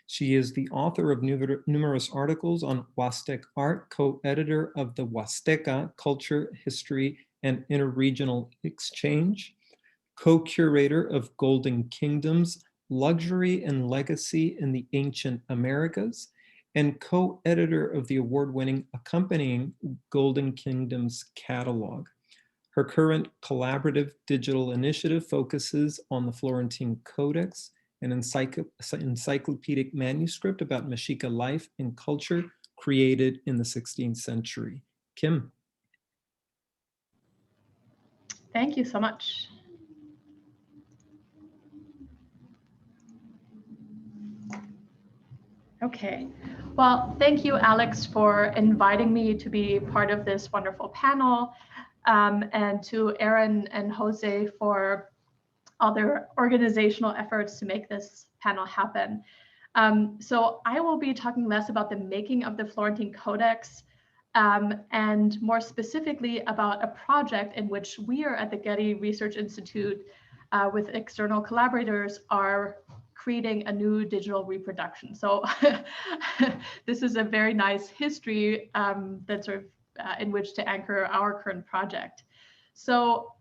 She is the author of numerous articles on Huastec art, co-editor of the Huasteca Culture, History, and Interregional Exchange, co-curator of Golden Kingdoms, Luxury and Legacy in the Ancient Americas, and co-editor of the award-winning accompanying Golden Kingdoms catalog. Her current collaborative digital initiative focuses on the Florentine Codex, an encyclopedic manuscript about Mexica life and culture created in the 16th century. Kim. Thank you so much. Okay, well, thank you, Alex, for inviting me to be part of this wonderful panel, and to Aaron and Jose for all their organizational efforts to make this panel happen. So I will be talking less about the making of the Florentine Codex, and more specifically about a project in which we are at the Getty Research Institute with external collaborators are creating a new digital reproduction. So this is a very nice history that sort of in which to anchor our current project. So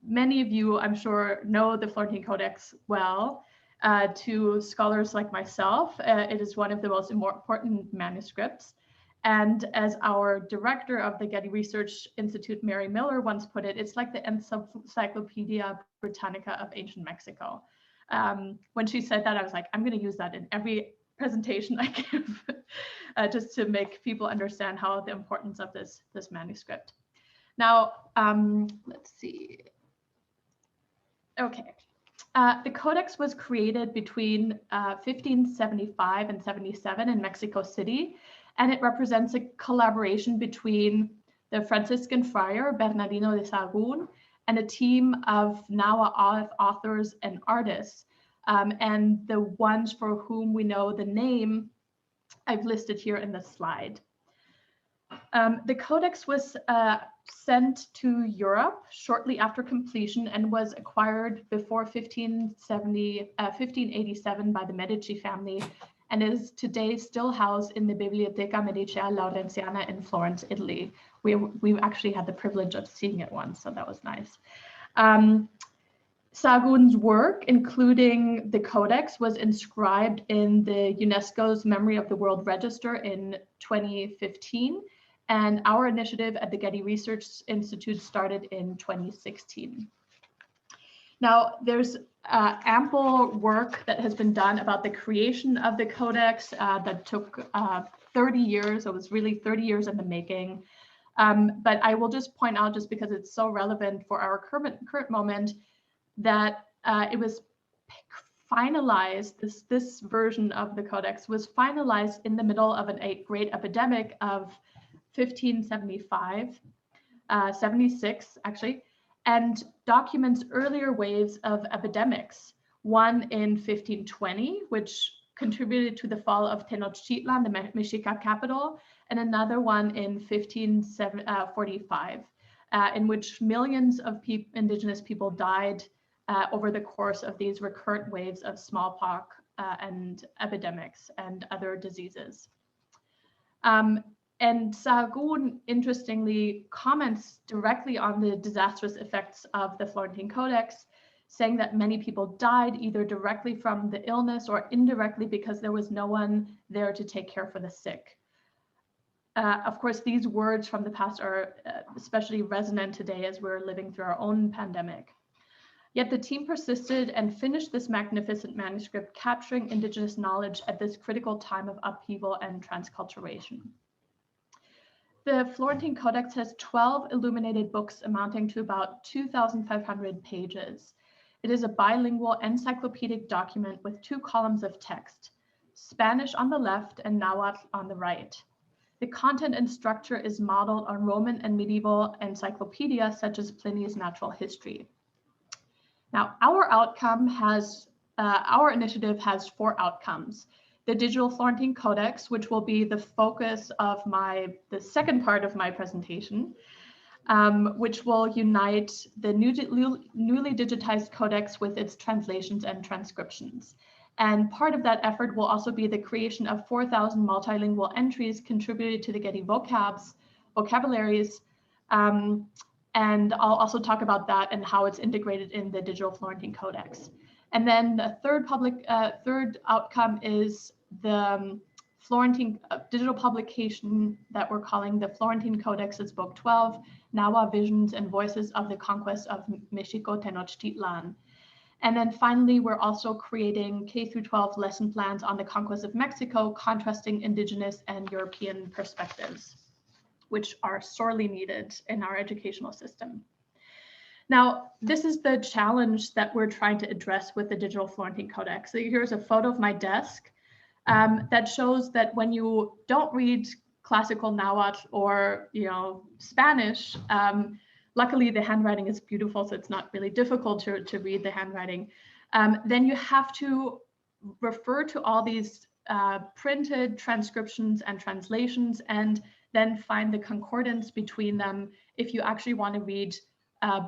many of you, I'm sure, know the Florentine Codex well. To scholars like myself, it is one of the most important manuscripts. And as our director of the Getty Research Institute, Mary Miller, once put it, it's like the Encyclopedia Britannica of ancient Mexico. When she said that, I was like, I'm going to use that in every presentation I give, just to make people understand how the importance of this manuscript. Now, let's see. Okay. The Codex was created between 1575 and 77 in Mexico City, and it represents a collaboration between the Franciscan friar Bernardino de Sahagún and a team of now authors and artists. And the ones for whom we know the name I've listed here in the slide. The Codex was sent to Europe shortly after completion and was acquired before 1587 by the Medici family and is today still housed in the Biblioteca Medicea Laurenziana in Florence, Italy. We actually had the privilege of seeing it once, so that was nice. Sahagún's work, including the Codex, was inscribed in the UNESCO's Memory of the World Register in 2015, and our initiative at the Getty Research Institute started in 2016. Now, there's ample work that has been done about the creation of the Codex that took 30 years. It was really 30 years in the making. But I will just point out, just because it's so relevant for our current moment, that it was finalized, this version of the Codex was finalized in the middle of a great epidemic of 1575, 76 actually, and documents earlier waves of epidemics, one in 1520, which contributed to the fall of Tenochtitlan, the Mexica capital, and another one in 1545, in which millions of indigenous people died over the course of these recurrent waves of smallpox and epidemics and other diseases. And Sahagún, interestingly, comments directly on the disastrous effects of the Florentine Codex, saying that many people died either directly from the illness or indirectly because there was no one there to take care for the sick. Of course, these words from the past are especially resonant today as we're living through our own pandemic. Yet the team persisted and finished this magnificent manuscript, capturing indigenous knowledge at this critical time of upheaval and transculturation. The Florentine Codex has 12 illuminated books amounting to about 2,500 pages. It is a bilingual encyclopedic document with 2 columns of text, Spanish on the left and Nahuatl on the right. The content and structure is modeled on Roman and medieval encyclopedia such as Pliny's Natural History. Now, our initiative has 4 outcomes. The digital Florentine Codex, which will be the focus of the second part of my presentation, which will unite the newly digitized Codex with its translations and transcriptions. And part of that effort will also be the creation of 4,000 multilingual entries contributed to the Getty vocabularies. And I'll also talk about that and how it's integrated in the digital Florentine Codex. And then the third outcome is the Florentine digital publication that we're calling the Florentine Codex. It's Book 12, Nahua Visions and Voices of the Conquest of Mexico Tenochtitlan. And then finally, we're also creating K-12 lesson plans on the conquest of Mexico, contrasting indigenous and European perspectives, which are sorely needed in our educational system. Now, this is the challenge that we're trying to address with the digital Florentine Codex. So here's a photo of my desk that shows that when you don't read classical Nahuatl or Spanish, luckily the handwriting is beautiful, so it's not really difficult to read the handwriting. Then you have to refer to all these printed transcriptions and translations, and then find the concordance between them if you actually want to read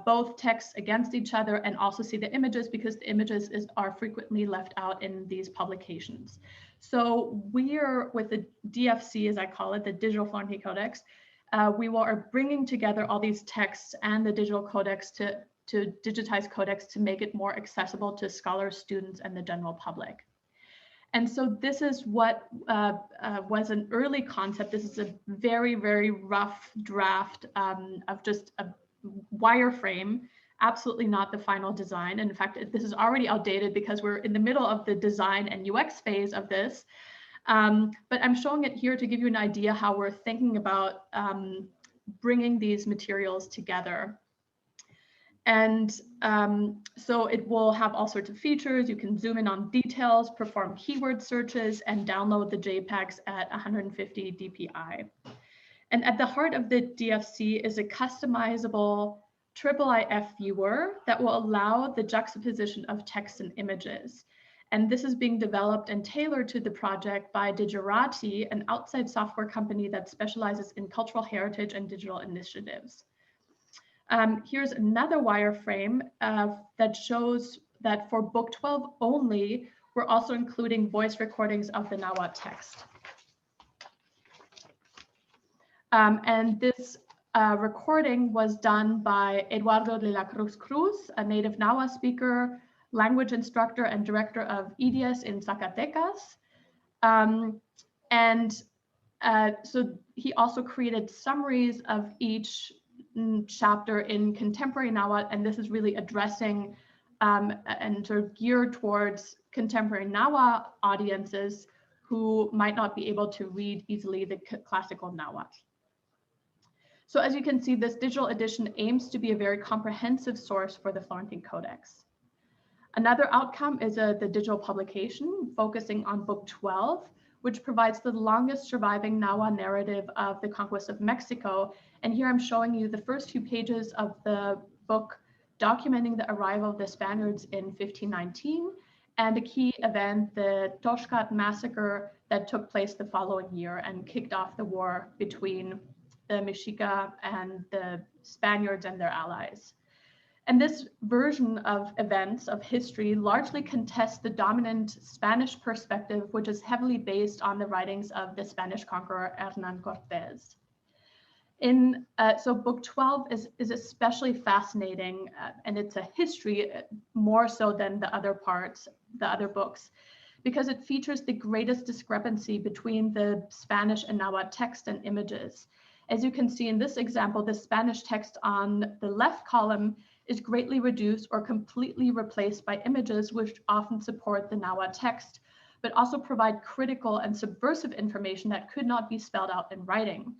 both texts against each other and also see the images, because the images are frequently left out in these publications. So we're with the DFC, as I call it, the Digital Florentine Codex, we are bringing together all these texts and the digital codex to digitize codex to make it more accessible to scholars, students, and the general public. And so this is what was an early concept. This is a very, very rough draft of just a wireframe, absolutely not the final design. And in fact, this is already outdated because we're in the middle of the design and UX phase of this. But I'm showing it here to give you an idea how we're thinking about bringing these materials together. And so it will have all sorts of features. You can zoom in on details, perform keyword searches, and download the JPEGs at 150 dpi. And at the heart of the DFC is a customizable IIIF viewer that will allow the juxtaposition of text and images. And this is being developed and tailored to the project by Digirati, an outside software company that specializes in cultural heritage and digital initiatives. Here's another wireframe that shows that for Book 12 only, we're also including voice recordings of the Nahuatl text. And this recording was done by Eduardo de la Cruz Cruz, a native Nahuatl speaker, language instructor, and director of IDIAS in Zacatecas. So he also created summaries of each chapter in contemporary Nahuatl, and this is really addressing and sort of geared towards contemporary Nahuatl audiences who might not be able to read easily the classical Nahuatl. So as you can see, this digital edition aims to be a very comprehensive source for the Florentine Codex. Another outcome is the digital publication focusing on Book 12, which provides the longest surviving Nahuatl narrative of the conquest of Mexico. And here I'm showing you the first few pages of the book documenting the arrival of the Spaniards in 1519 and a key event, the Toshkat massacre that took place the following year and kicked off the war between the Mexica and the Spaniards and their allies. And this version of events, of history, largely contests the dominant Spanish perspective, which is heavily based on the writings of the Spanish conqueror Hernán Cortés. So Book 12 is especially fascinating, and it's a history more so than the other parts, the other books, because it features the greatest discrepancy between the Spanish and Nahuatl text and images. As you can see in this example, the Spanish text on the left column is greatly reduced or completely replaced by images which often support the Nahuatl text, but also provide critical and subversive information that could not be spelled out in writing.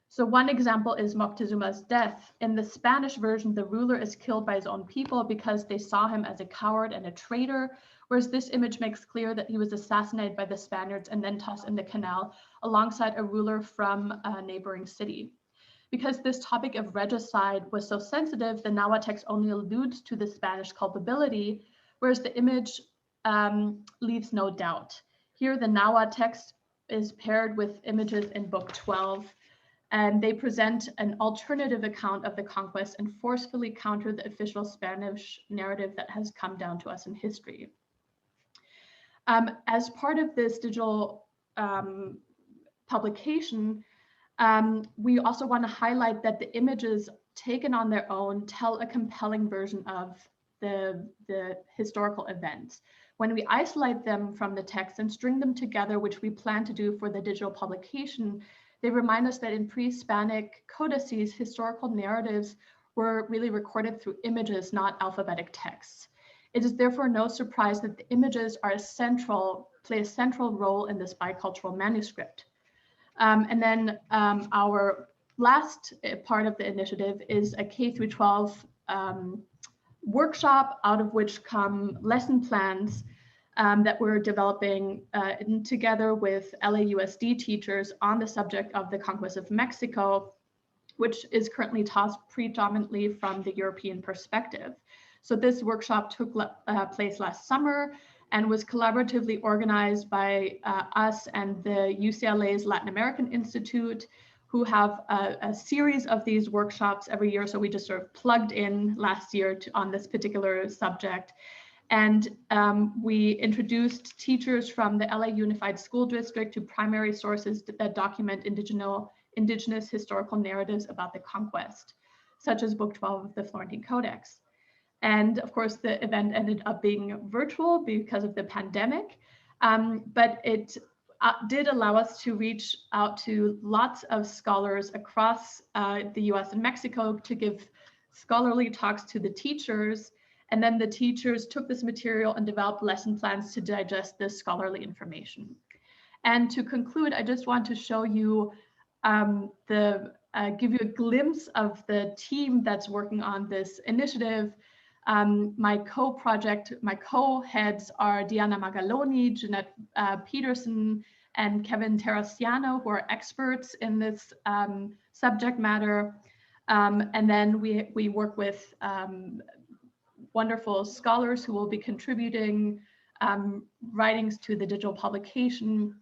So one example is Moctezuma's death. In the Spanish version, the ruler is killed by his own people because they saw him as a coward and a traitor, whereas this image makes clear that he was assassinated by the Spaniards and then tossed in the canal alongside a ruler from a neighboring city. Because this topic of regicide was so sensitive, the Nahuatl text only alludes to the Spanish culpability, whereas the image leaves no doubt. Here, the Nahuatl text is paired with images in Book 12, and they present an alternative account of the conquest and forcefully counter the official Spanish narrative that has come down to us in history. As part of this digital publication, we also want to highlight that the images taken on their own tell a compelling version of the historical events. When we isolate them from the text and string them together, which we plan to do for the digital publication, they remind us that in pre-Hispanic codices, historical narratives were really recorded through images, not alphabetic texts. It is therefore no surprise that the images are play a central role in this bicultural manuscript. And then our last part of the initiative is a K-12 workshop, out of which come lesson plans that we're developing together with LAUSD teachers on the subject of the conquest of Mexico, which is currently taught predominantly from the European perspective. So this workshop took place last summer and was collaboratively organized by us and the UCLA's Latin American Institute, who have a series of these workshops every year. So we just sort of plugged in last year on this particular subject. And we introduced teachers from the LA Unified School District to primary sources that document indigenous historical narratives about the conquest, such as Book 12 of the Florentine Codex. And of course, the event ended up being virtual because of the pandemic, but it did allow us to reach out to lots of scholars across the US and Mexico to give scholarly talks to the teachers. And then the teachers took this material and developed lesson plans to digest this scholarly information. And to conclude, I just want to show you give you a glimpse of the team that's working on this initiative. My co-heads are Diana Magaloni, Jeanette Peterson, and Kevin Terrasiano, who are experts in this subject matter. And then we work with wonderful scholars who will be contributing writings to the digital publication.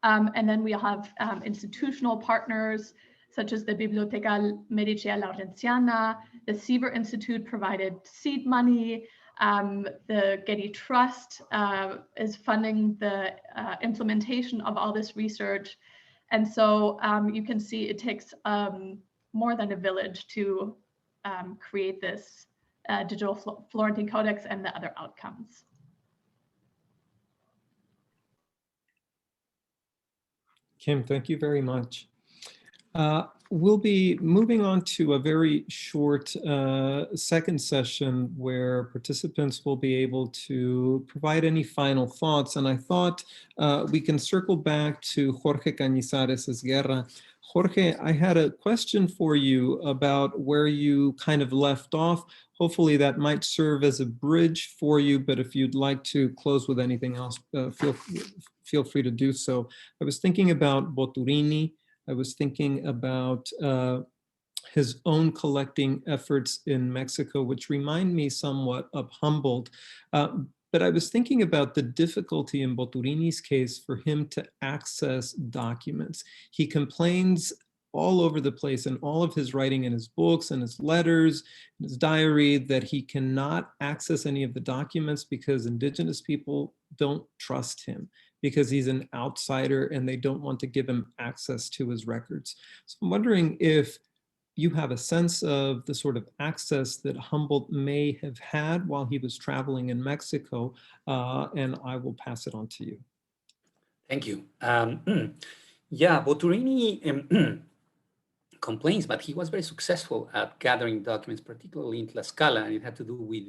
And then we'll have institutional partners such as the Biblioteca Medicea Laurenziana. The Seaver Institute provided seed money. The Getty Trust is funding the implementation of all this research. And so you can see it takes more than a village to create this digital Florentine Codex and the other outcomes. Kim, thank you very much. We'll be moving on to a very short second session where participants will be able to provide any final thoughts. And I thought we can circle back to Jorge Cañizares Guerra. Jorge, I had a question for you about where you kind of left off. Hopefully that might serve as a bridge for you, but if you'd like to close with anything else, feel free to do so. I was thinking about Boturini. I was thinking about his own collecting efforts in Mexico, which remind me somewhat of Humboldt. But I was thinking about the difficulty in Boturini's case for him to access documents. He complains all over the place in all of his writing in his books and his letters, in his diary, that he cannot access any of the documents because indigenous people don't trust him, because he's an outsider and they don't want to give him access to his records. So I'm wondering if you have a sense of the sort of access that Humboldt may have had while he was traveling in Mexico, and I will pass it on to you. Thank you. Yeah, Boturini complains, but he was very successful at gathering documents, particularly in Tlaxcala, and it had to do with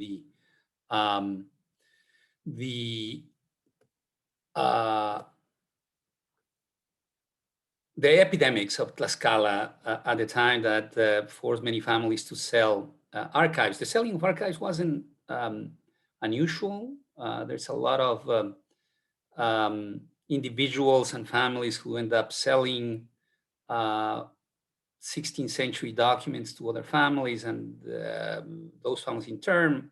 the epidemics of Tlaxcala at the time that forced many families to sell archives. The selling of archives wasn't unusual. There's a lot of individuals and families who end up selling 16th century documents to other families, and those families in turn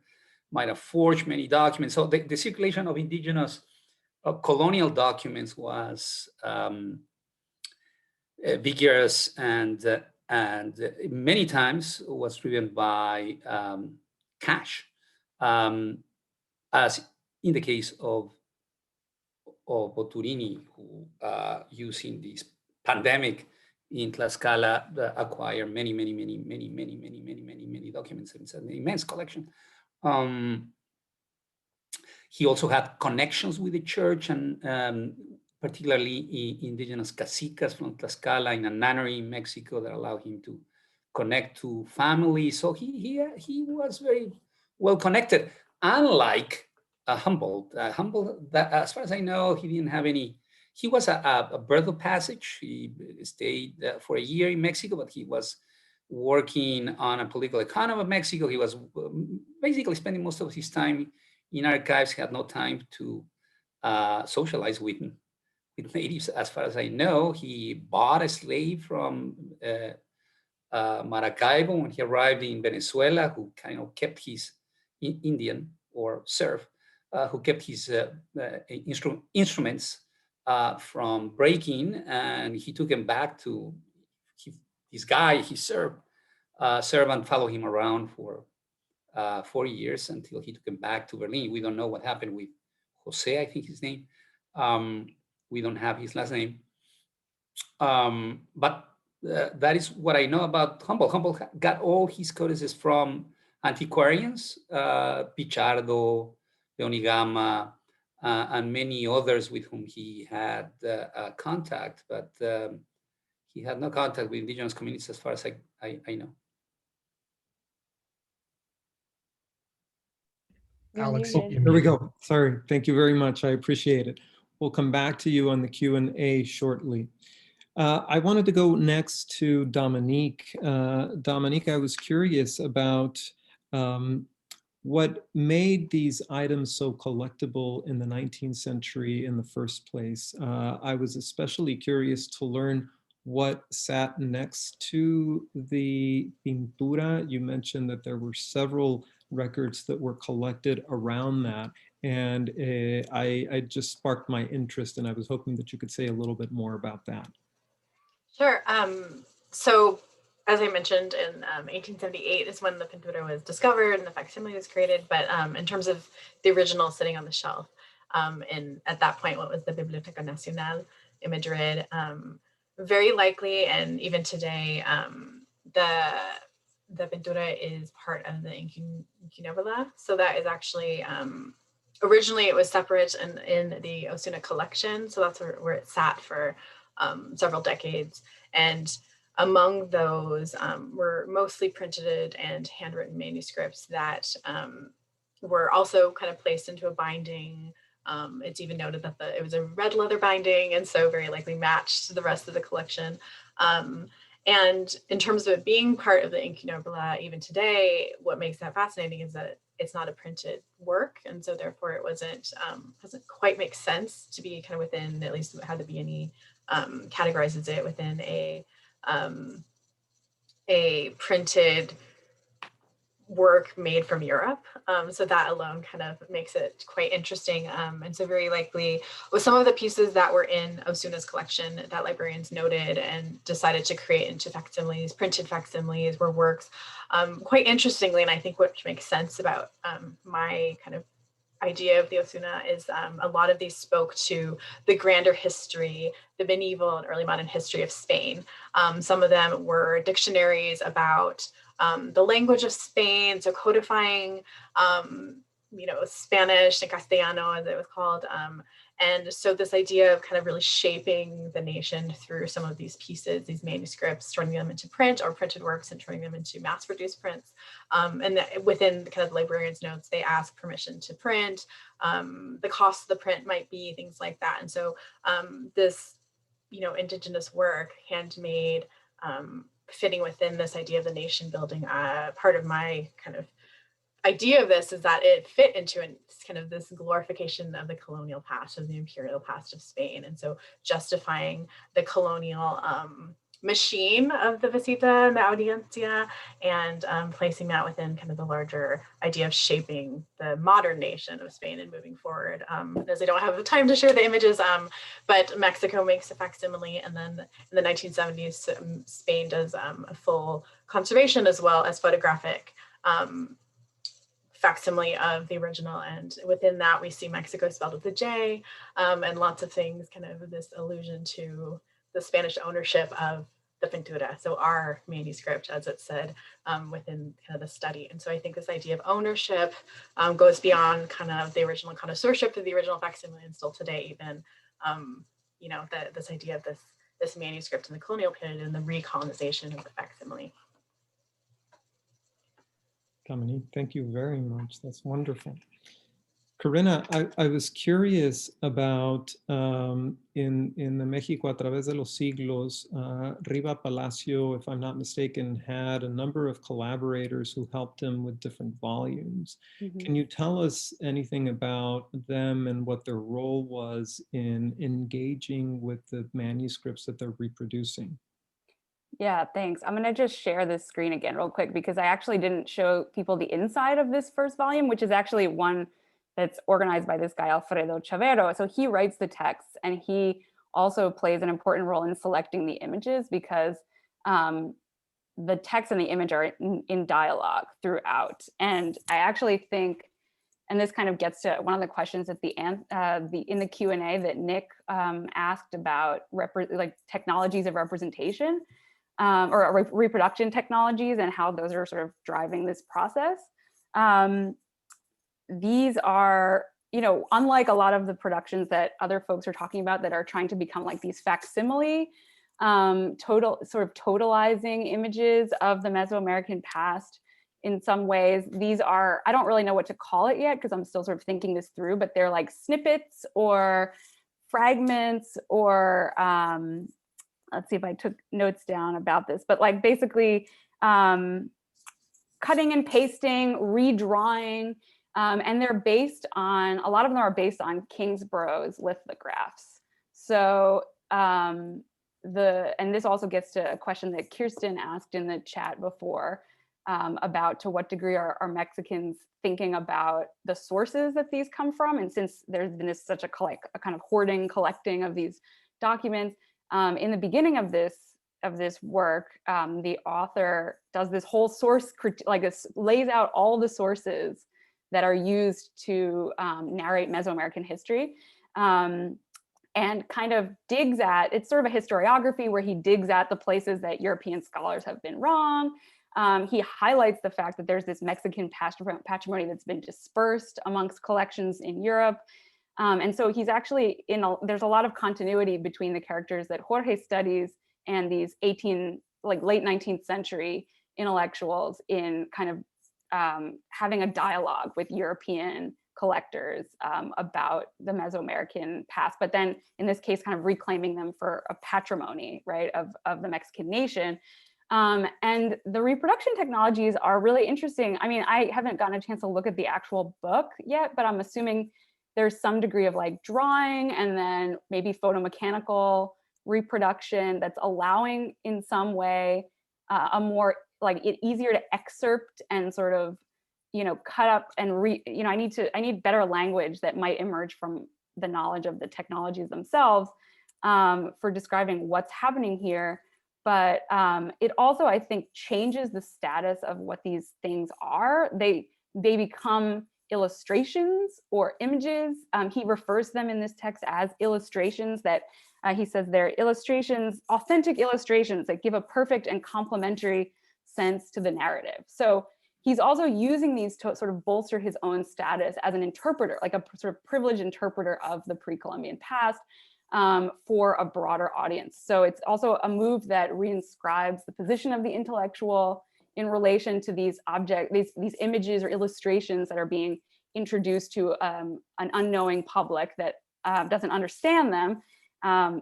might have forged many documents. So the circulation of indigenous colonial documents was vigorous and many times was driven by cash, as in the case of Boturini, who using this pandemic in Tlaxcala acquired many documents. It's an immense collection. He also had connections with the church, and particularly indigenous cacicas from Tlaxcala in a nunnery in Mexico that allowed him to connect to families. So he was very well connected. Unlike Humboldt, that, as far as I know, he didn't have any. He was a birth of passage. He stayed for a year in Mexico, but he was working on a political economy of Mexico. He was basically spending most of his time in archives. He had no time to socialize with natives. As far as I know, he bought a slave from Maracaibo when he arrived in Venezuela, who kind of kept his Indian or serf, who kept his instruments from breaking, and he took him back to his guy, his servant followed him around for 4 years until he took him back to Berlin. We don't know what happened with Jose, I think his name. We don't have his last name. But that is what I know about Humboldt. Humboldt got all his codices from antiquarians, Pichardo, Leonigama, and many others with whom he had contact, but he had no contact with indigenous communities as far as I know. Alex, There we go. Sorry. Thank you very much. I appreciate it. We'll come back to you on the Q&A shortly. I wanted to go next to Dominique. Dominique, I was curious about what made these items so collectible in the 19th century in the first place. I was especially curious to learn what sat next to the pintura. You mentioned that there were several records that were collected around that, and I just sparked my interest, and I was hoping that you could say a little bit more about that. Sure. So as I mentioned, in 1878 is when the pintura was discovered and the facsimile was created. But in terms of the original sitting on the shelf, at that point, what was the Biblioteca Nacional in Madrid, very likely, and even today, the pintura is part of the Inquinobula. So that is actually, originally it was separate in the Osuna collection. So that's where it sat for several decades. And among those were mostly printed and handwritten manuscripts that were also kind of placed into a binding. It's even noted that it was a red leather binding, and so very likely matched the rest of the collection. And in terms of it being part of the Inquinobula, even today, what makes that fascinating is that it's not a printed work, and so therefore it doesn't quite make sense to be kind of within, at least how the BNE categorizes it, within a printed work made from Europe. So that alone kind of makes it quite interesting. And so very likely with some of the pieces that were in Osuna's collection that librarians noted and decided to create into facsimiles, printed facsimiles, were works. Quite interestingly, and I think what makes sense about my kind of idea of the Osuna is a lot of these spoke to the grander history, the medieval and early modern history of Spain. Some of them were dictionaries about the language of Spain, so codifying, Spanish and Castellano, as it was called. And so this idea of kind of really shaping the nation through some of these pieces, these manuscripts, turning them into print or printed works and turning them into mass-produced prints. And within kind of the librarian's notes, they ask permission to print. The cost of the print might be things like that. And so this, indigenous work, handmade, fitting within this idea of the nation building, part of my kind of idea of this is that it fit into kind of this glorification of the colonial past, of the imperial past of Spain. And so justifying the colonial machine of the visita and the audiencia, and placing that within kind of the larger idea of shaping the modern nation of Spain and moving forward. As I don't have the time to share the images, but Mexico makes a facsimile, and then in the 1970s, Spain does a full conservation as well as photographic facsimile of the original, and within that we see Mexico spelled with a J, and lots of things, kind of this allusion to the Spanish ownership of the pintura, so our manuscript, as it said, within kind of the study. And so I think this idea of ownership goes beyond kind of the original connoisseurship of the original facsimile, and still today even, this idea of this manuscript in the colonial period and the recolonization of the facsimile. Dominique, thank you very much. That's wonderful. Karina, I was curious about in the México a través de los siglos, Riva Palacio, if I'm not mistaken, had a number of collaborators who helped him with different volumes. Mm-hmm. Can you tell us anything about them and what their role was in engaging with the manuscripts that they're reproducing? Yeah, thanks. I'm going to just share this screen again real quick, because I actually didn't show people the inside of this first volume, which is actually one that's organized by this guy, Alfredo Chavero. So he writes the texts, and he also plays an important role in selecting the images, because the text and the image are in dialogue throughout. And I actually think, and this kind of gets to one of the questions at in the Q&A that Nick asked about technologies of representation, or reproduction technologies, and how those are sort of driving this process. These are, unlike a lot of the productions that other folks are talking about that are trying to become like these facsimile, totalizing images of the Mesoamerican past. In some ways, these are, I don't really know what to call it yet, because I'm still sort of thinking this through, but they're like snippets or fragments, or let's see if I took notes down about this, but like basically cutting and pasting, redrawing, and they're based on, a lot of them are based on Kingsborough's lithographs. So and this also gets to a question that Kirsten asked in the chat before, about to what degree are Mexicans thinking about the sources that these come from. And since there's been such a kind of hoarding, collecting of these documents, in the beginning of this work, the author does this whole source lays out all the sources that are used to narrate Mesoamerican history, and kind of digs at, it's sort of a historiography where he digs at the places that European scholars have been wrong. He highlights the fact that there's this Mexican patrimony that's been dispersed amongst collections in Europe. And so he's actually there's a lot of continuity between the characters that Jorge studies and these late 19th century intellectuals in kind of having a dialogue with European collectors about the Mesoamerican past, but then in this case, kind of reclaiming them for a patrimony, right, of the Mexican nation. And the reproduction technologies are really interesting. I mean, I haven't gotten a chance to look at the actual book yet, but I'm assuming there's some degree of like drawing and then maybe photomechanical reproduction that's allowing in some way a more easier to excerpt and sort of, cut up and I need better language that might emerge from the knowledge of the technologies themselves for describing what's happening here. But it also, I think, changes the status of what these things are. They become illustrations or images. He refers to them in this text as illustrations that he says they're illustrations, authentic illustrations that give a perfect and complementary sense to the narrative. So he's also using these to sort of bolster his own status as an interpreter, like a sort of privileged interpreter of the pre-Columbian past for a broader audience. So it's also a move that reinscribes the position of the intellectual in relation to these these images or illustrations that are being introduced to an unknowing public that doesn't understand them.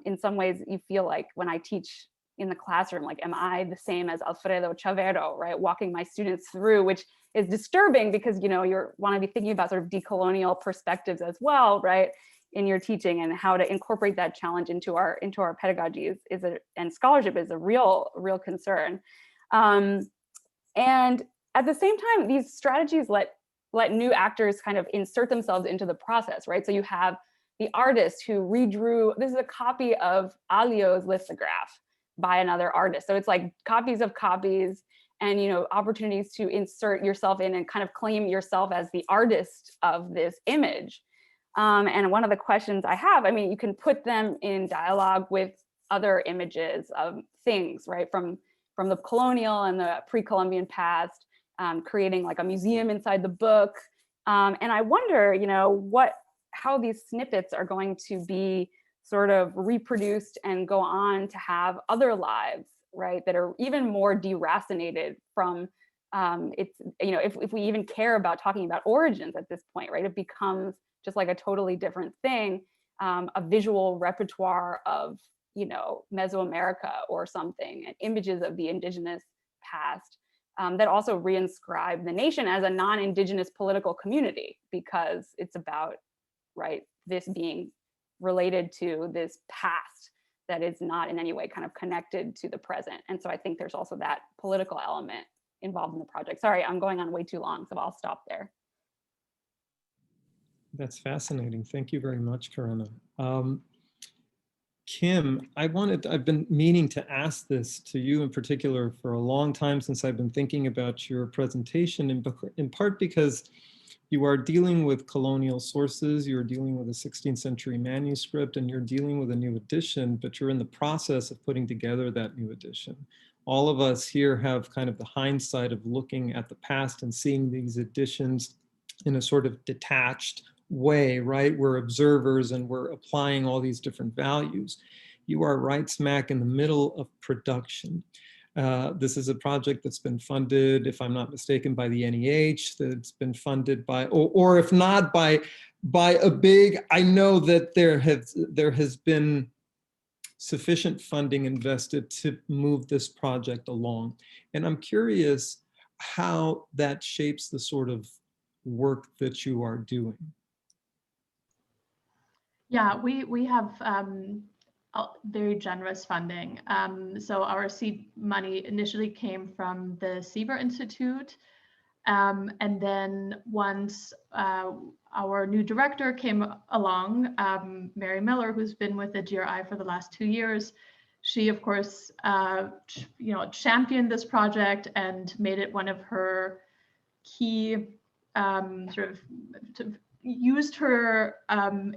In some ways, you feel like when I teach in the classroom, like, am I the same as Alfredo Chavero, right? Walking my students through, which is disturbing because, you want to be thinking about sort of decolonial perspectives as well, right? In your teaching, and how to incorporate that challenge into our pedagogy and scholarship is a real concern. And at the same time, these strategies let new actors kind of insert themselves into the process, right? So you have the artist who redrew, this is a copy of Alio's lithograph by another artist. So it's like copies of copies and, opportunities to insert yourself in and kind of claim yourself as the artist of this image. And one of the questions I have, I mean, you can put them in dialogue with other images of things, right? From the colonial and the pre-Columbian past, creating like a museum inside the book. And I wonder, how these snippets are going to be sort of reproduced and go on to have other lives, right? That are even more deracinated from if we even care about talking about origins at this point, right? It becomes just like a totally different thing, a visual repertoire of, Mesoamerica or something, and images of the indigenous past that also reinscribe the nation as a non-indigenous political community, because it's about, right, this being related to this past that is not in any way kind of connected to the present. And so I think there's also that political element involved in the project. Sorry, I'm going on way too long, so I'll stop there. That's fascinating. Thank you very much, Karina. Kim, I've been meaning to ask this to you in particular for a long time, since I've been thinking about your presentation, in part because you are dealing with colonial sources, you're dealing with a 16th century manuscript, and you're dealing with a new edition, but you're in the process of putting together that new edition. All of us here have kind of the hindsight of looking at the past and seeing these editions in a sort of detached way, right? We're observers and we're applying all these different values. You are right smack in the middle of production. This is a project that's been funded, if I'm not mistaken, by the NEH, that's been funded by, or if not by a big, I know that there has been sufficient funding invested to move this project along. And I'm curious how that shapes the sort of work that you are doing. Yeah, we have very generous funding. So our seed money initially came from the Sieber Institute. And then once our new director came along, Mary Miller, who's been with the GRI for the last 2 years, she, of course, championed this project and made it one of her key used her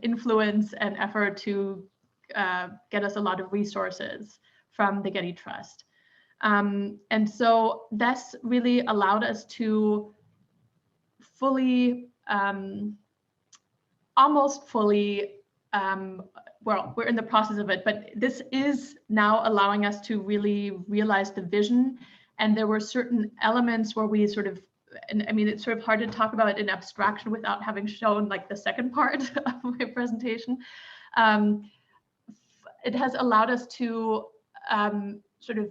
influence and effort to get us a lot of resources from the Getty Trust. And so this really allowed us to fully, almost fully, well, we're in the process of it, but this is now allowing us to really realize the vision. And there were certain elements where we sort of, and I mean, it's sort of hard to talk about it in abstraction without having shown like the second part of my presentation. It has allowed us to sort of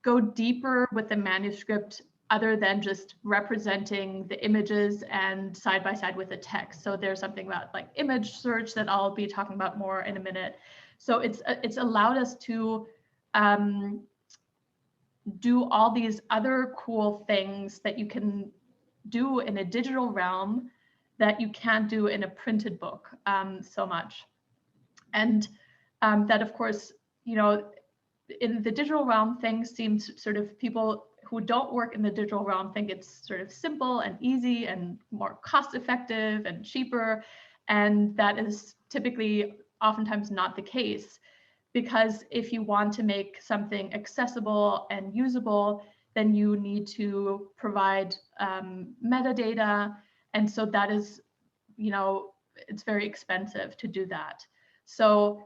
go deeper with the manuscript other than just representing the images and side by side with the text. So there's something about like image search that I'll be talking about more in a minute. So it's allowed us to do all these other cool things that you can do in a digital realm that you can't do in a printed book so much. And that, of course, you know, in the digital realm, things seem sort of, people who don't work in the digital realm think it's sort of simple and easy and more cost effective and cheaper. And that is typically oftentimes not the case, because if you want to make something accessible and usable, then you need to provide metadata. And so that is, you know, it's very expensive to do that. So,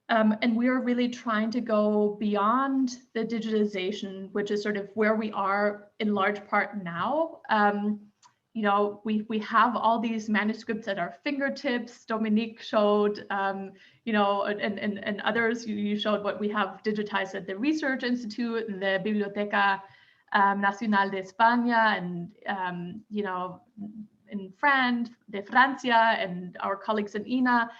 and we're really trying to go beyond the digitization, which is sort of where we are in large part now. You know, we have all these manuscripts at our fingertips. Dominique showed, you know, and others, you showed what we have digitized at the Research Institute and the Biblioteca Nacional de España, and, you know, in Francia, and our colleagues in INA.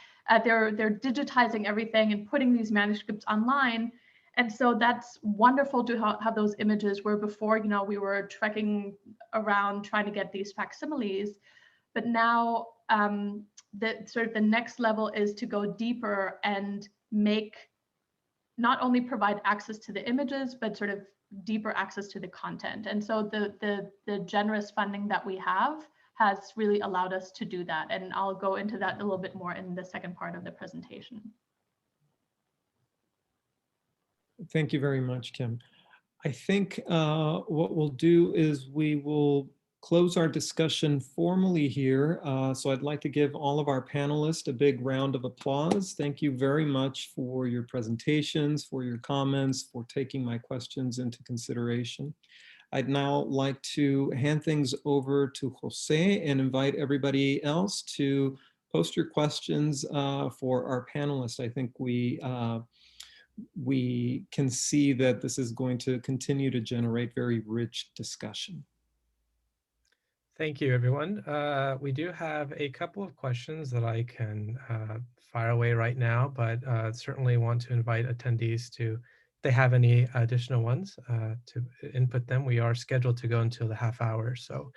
They're digitizing everything and putting these manuscripts online. And so that's wonderful to have those images, where before, you know, we were trekking around trying to get these facsimiles. But now the next level is to go deeper and make, not only provide access to the images, but sort of deeper access to the content. And so the generous funding that we have has really allowed us to do that. And I'll go into that a little bit more in the second part of the presentation. Thank you very much, Kim. I think what we'll do is we will close our discussion formally here. So I'd like to give all of our panelists a big round of applause. Thank you very much for your presentations, for your comments, for taking my questions into consideration. I'd now like to hand things over to Jose and invite everybody else to post your questions for our panelists. I think we can see that this is going to continue to generate very rich discussion. Thank you, everyone. We do have a couple of questions that I can fire away right now, but certainly want to invite attendees to, if they have any additional ones, to input them. We are scheduled to go until the half hour. So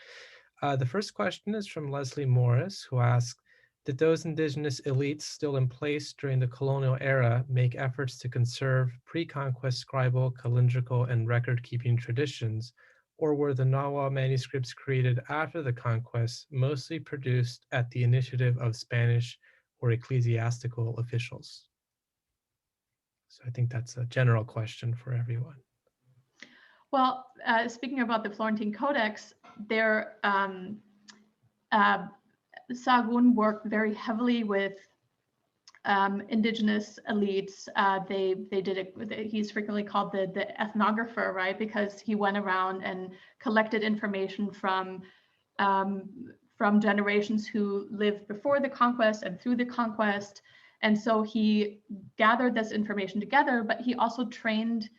the first question is from Leslie Morris, who asks, did those indigenous elites still in place during the colonial era make efforts to conserve pre-conquest scribal, calendrical, and record-keeping traditions, or were the Nahuatl manuscripts created after the conquest mostly produced at the initiative of Spanish or ecclesiastical officials? So I think that's a general question for everyone. Well, speaking about the Florentine Codex, there Sahagún worked very heavily with indigenous elites. They did it. He's frequently called the ethnographer, right? Because he went around and collected information from generations who lived before the conquest and through the conquest. And so he gathered this information together, but he also trained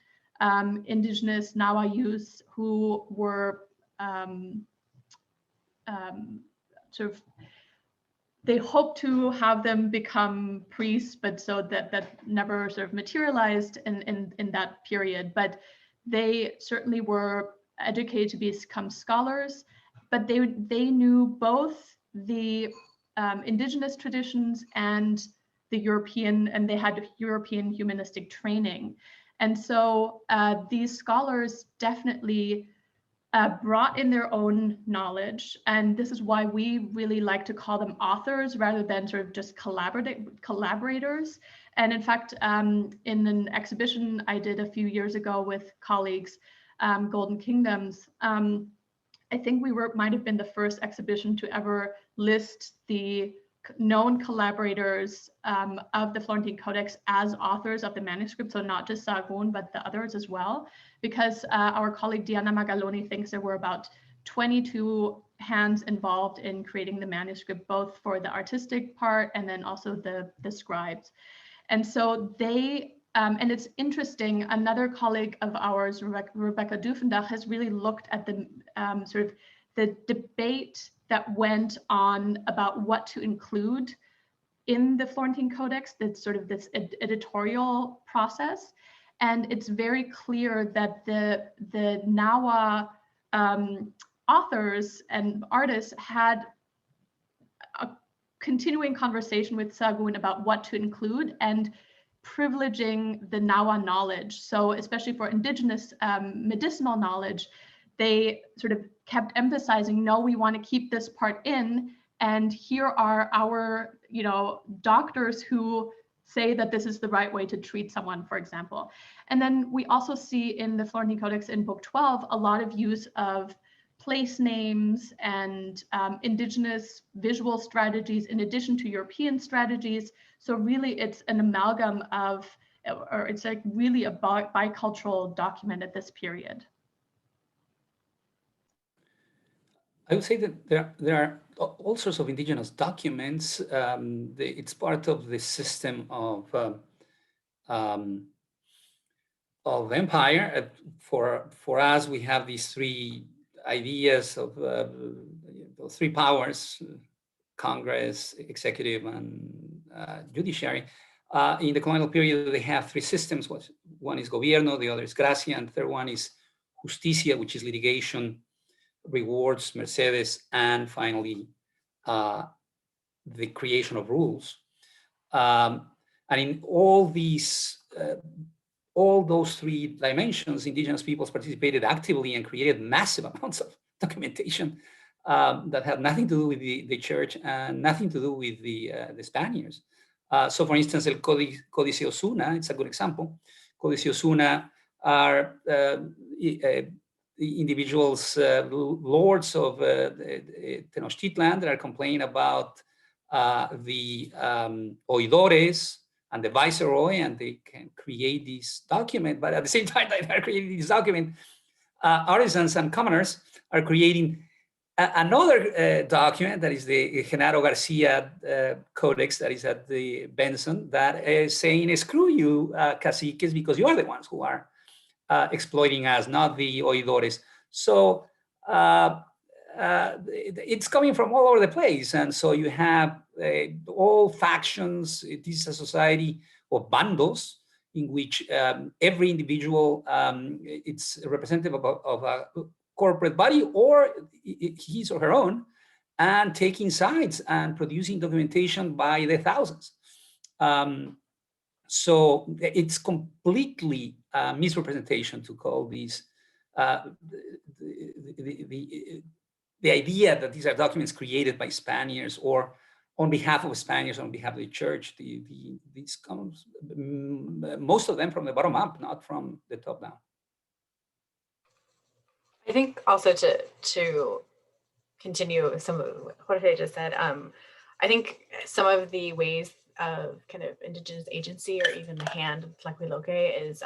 indigenous Nawa youths who were sort of, they hoped to have them become priests, but so that never sort of materialized in that period. But they certainly were educated to become scholars, but they knew both the indigenous traditions and the European, and they had European humanistic training. And so these scholars definitely brought in their own knowledge. And this is why we really like to call them authors rather than sort of just collaborators. And in fact, in an exhibition I did a few years ago with colleagues, Golden Kingdoms, I think we might have been the first exhibition to ever list the known collaborators of the Florentine Codex as authors of the manuscript, so not just Sahagún, but the others as well, because our colleague Diana Magaloni thinks there were about 22 hands involved in creating the manuscript, both for the artistic part and then also the scribes. And so they, and it's interesting, another colleague of ours, Rebecca Dufendach, has really looked at the sort of the debate that went on about what to include in the Florentine Codex, that's sort of this editorial process. And it's very clear that the Nawa authors and artists had a continuing conversation with Sahagún about what to include and privileging the Nawa knowledge. So especially for indigenous medicinal knowledge, they sort of kept emphasizing, no, we want to keep this part in, and here are our, you know, doctors who say that this is the right way to treat someone, for example. And then we also see in the Florentine Codex in Book 12 a lot of use of place names and indigenous visual strategies in addition to European strategies. So really it's an amalgam of, or it's like really a bicultural document at this period. I would say that there are all sorts of indigenous documents. It's part of the system of empire. For us, we have these three ideas of three powers: Congress, executive, and judiciary. In the colonial period, they have three systems. One is gobierno, the other is gracia, and the third one is justicia, which is litigation, rewards, mercedes, and finally the creation of rules. And in all these, all those three dimensions, indigenous peoples participated actively and created massive amounts of documentation that had nothing to do with the church and nothing to do with the Spaniards. So for instance, El Códice Osuna, it's a good example. Códice Osuna are individuals, lords of Tenochtitlan that are complaining about the oidores and the viceroy, and they can create this document. But at the same time that they're creating this document, artisans and commoners are creating another document that is the Genaro Garcia Codex that is at the Benson, that is saying, screw you, caciques, because you are the ones who are exploiting us, not the oidores. So it's coming from all over the place. And so you have all factions. It is a society of bandos in which every individual, it's representative of a corporate body or his or her own, and taking sides and producing documentation by the thousands. So it's completely misrepresentation to call these the idea that these are documents created by Spaniards or on behalf of Spaniards, on behalf of the church. These comes, most of them from the bottom up, not from the top down. I think also to continue some of what Jorge just said, I think some of the ways of kind of indigenous agency or even the hand of Tlaquiloque is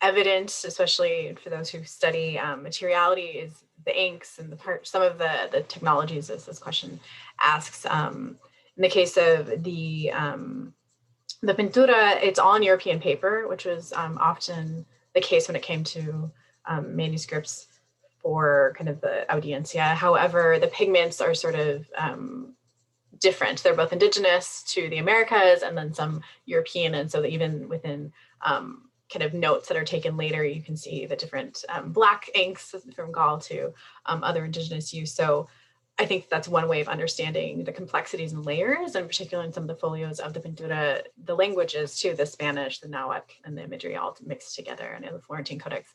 evident, especially for those who study materiality, is the inks and some of the technologies, as this question asks. In the case of the pintura, it's all in European paper, which was often the case when it came to manuscripts for kind of the audiencia. However, the pigments are sort of different. They're both indigenous to the Americas and then some European. And so that even within kind of notes that are taken later, you can see the different black inks from Gaul to other indigenous use. So I think that's one way of understanding the complexities and layers, and particularly in some of the folios of the Pintura, the languages too, the Spanish, the Nahuatl, and the imagery all mixed together. And in the Florentine Codex,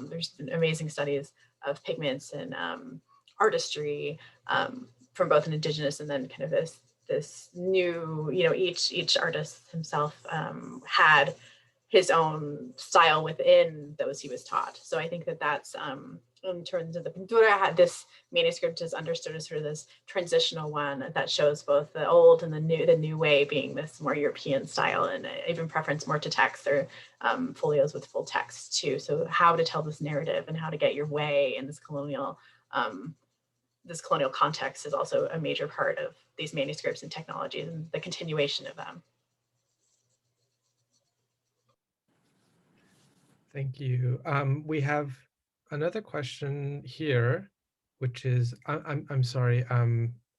there's been amazing studies of pigments and artistry from both an indigenous and then kind of this new, each artist himself had his own style within those he was taught. So I think that that's, in terms of the Pintura, this manuscript is understood as sort of this transitional one that shows both the old and the new way being this more European style, and even preference more to text, or folios with full text too. So how to tell this narrative and how to get your way in this colonial context is also a major part of these manuscripts and technologies and the continuation of them. Thank you. We have another question here, which is, I'm sorry,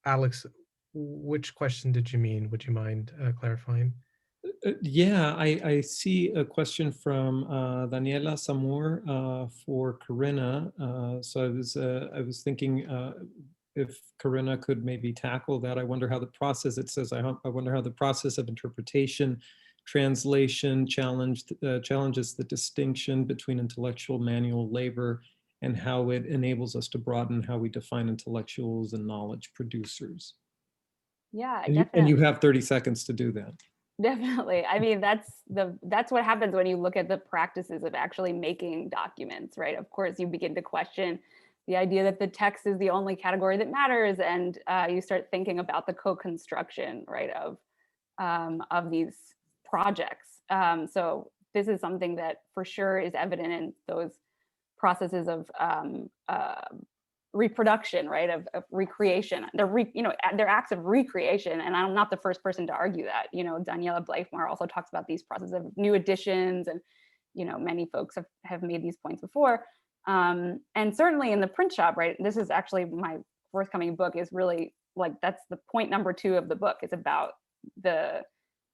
Alex, which question did you mean? Would you mind clarifying? Yeah, I see a question from Daniela Samor for Karina. So I was thinking if Karina could maybe tackle that. I wonder how the process, it says, I wonder how the process of interpretation, translation challenges the distinction between intellectual manual labor and how it enables us to broaden how we define intellectuals and knowledge producers. Yeah, And you have 30 seconds to do that. Definitely. I mean, that's what happens when you look at the practices of actually making documents, right? Of course, you begin to question the idea that the text is the only category that matters, and you start thinking about the co-construction, right, of these projects. So this is something that for sure is evident in those processes of reproduction, right, of recreation. They're acts of recreation, and I'm not the first person to argue that. Daniela Bleifmar also talks about these processes of new editions, and many folks have made these points before. And certainly in the print shop, right, this is actually my forthcoming book, is really like, that's the point number 2 of the book. It's about the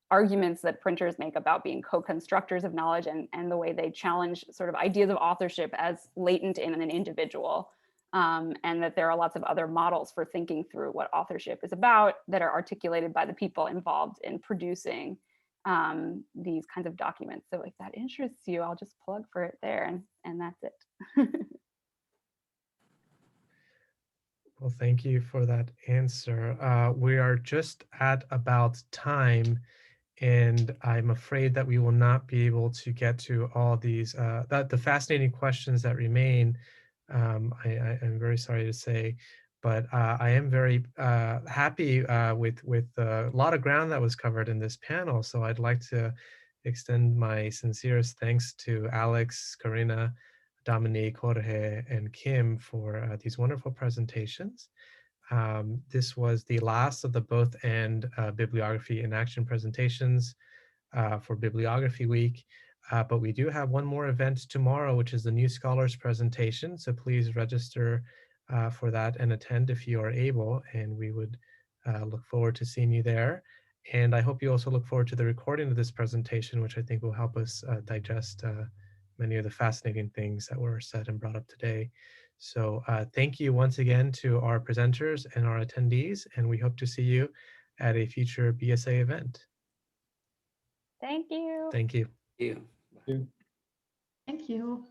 arguments that printers make about being co-constructors of knowledge, and the way they challenge sort of ideas of authorship as latent in an individual. And that there are lots of other models for thinking through what authorship is about that are articulated by the people involved in producing these kinds of documents. So if that interests you, I'll just plug for it there, and that's it. Well, thank you for that answer. We are just at about time, and I'm afraid that we will not be able to get to all these, the fascinating questions that remain. I am very sorry to say, but I am very happy with a lot of ground that was covered in this panel. So I'd like to extend my sincerest thanks to Alex, Karina, Dominique, Jorge, and Kim for these wonderful presentations. This was the last of the Both and Bibliography in Action presentations for Bibliography Week. But we do have one more event tomorrow, which is the New Scholars presentation. So please register for that and attend if you are able, and we would look forward to seeing you there. And I hope you also look forward to the recording of this presentation, which I think will help us digest many of the fascinating things that were said and brought up today. So thank you once again to our presenters and our attendees, and we hope to see you at a future BSA event. Thank you. Thank you. Thank you. Thank you.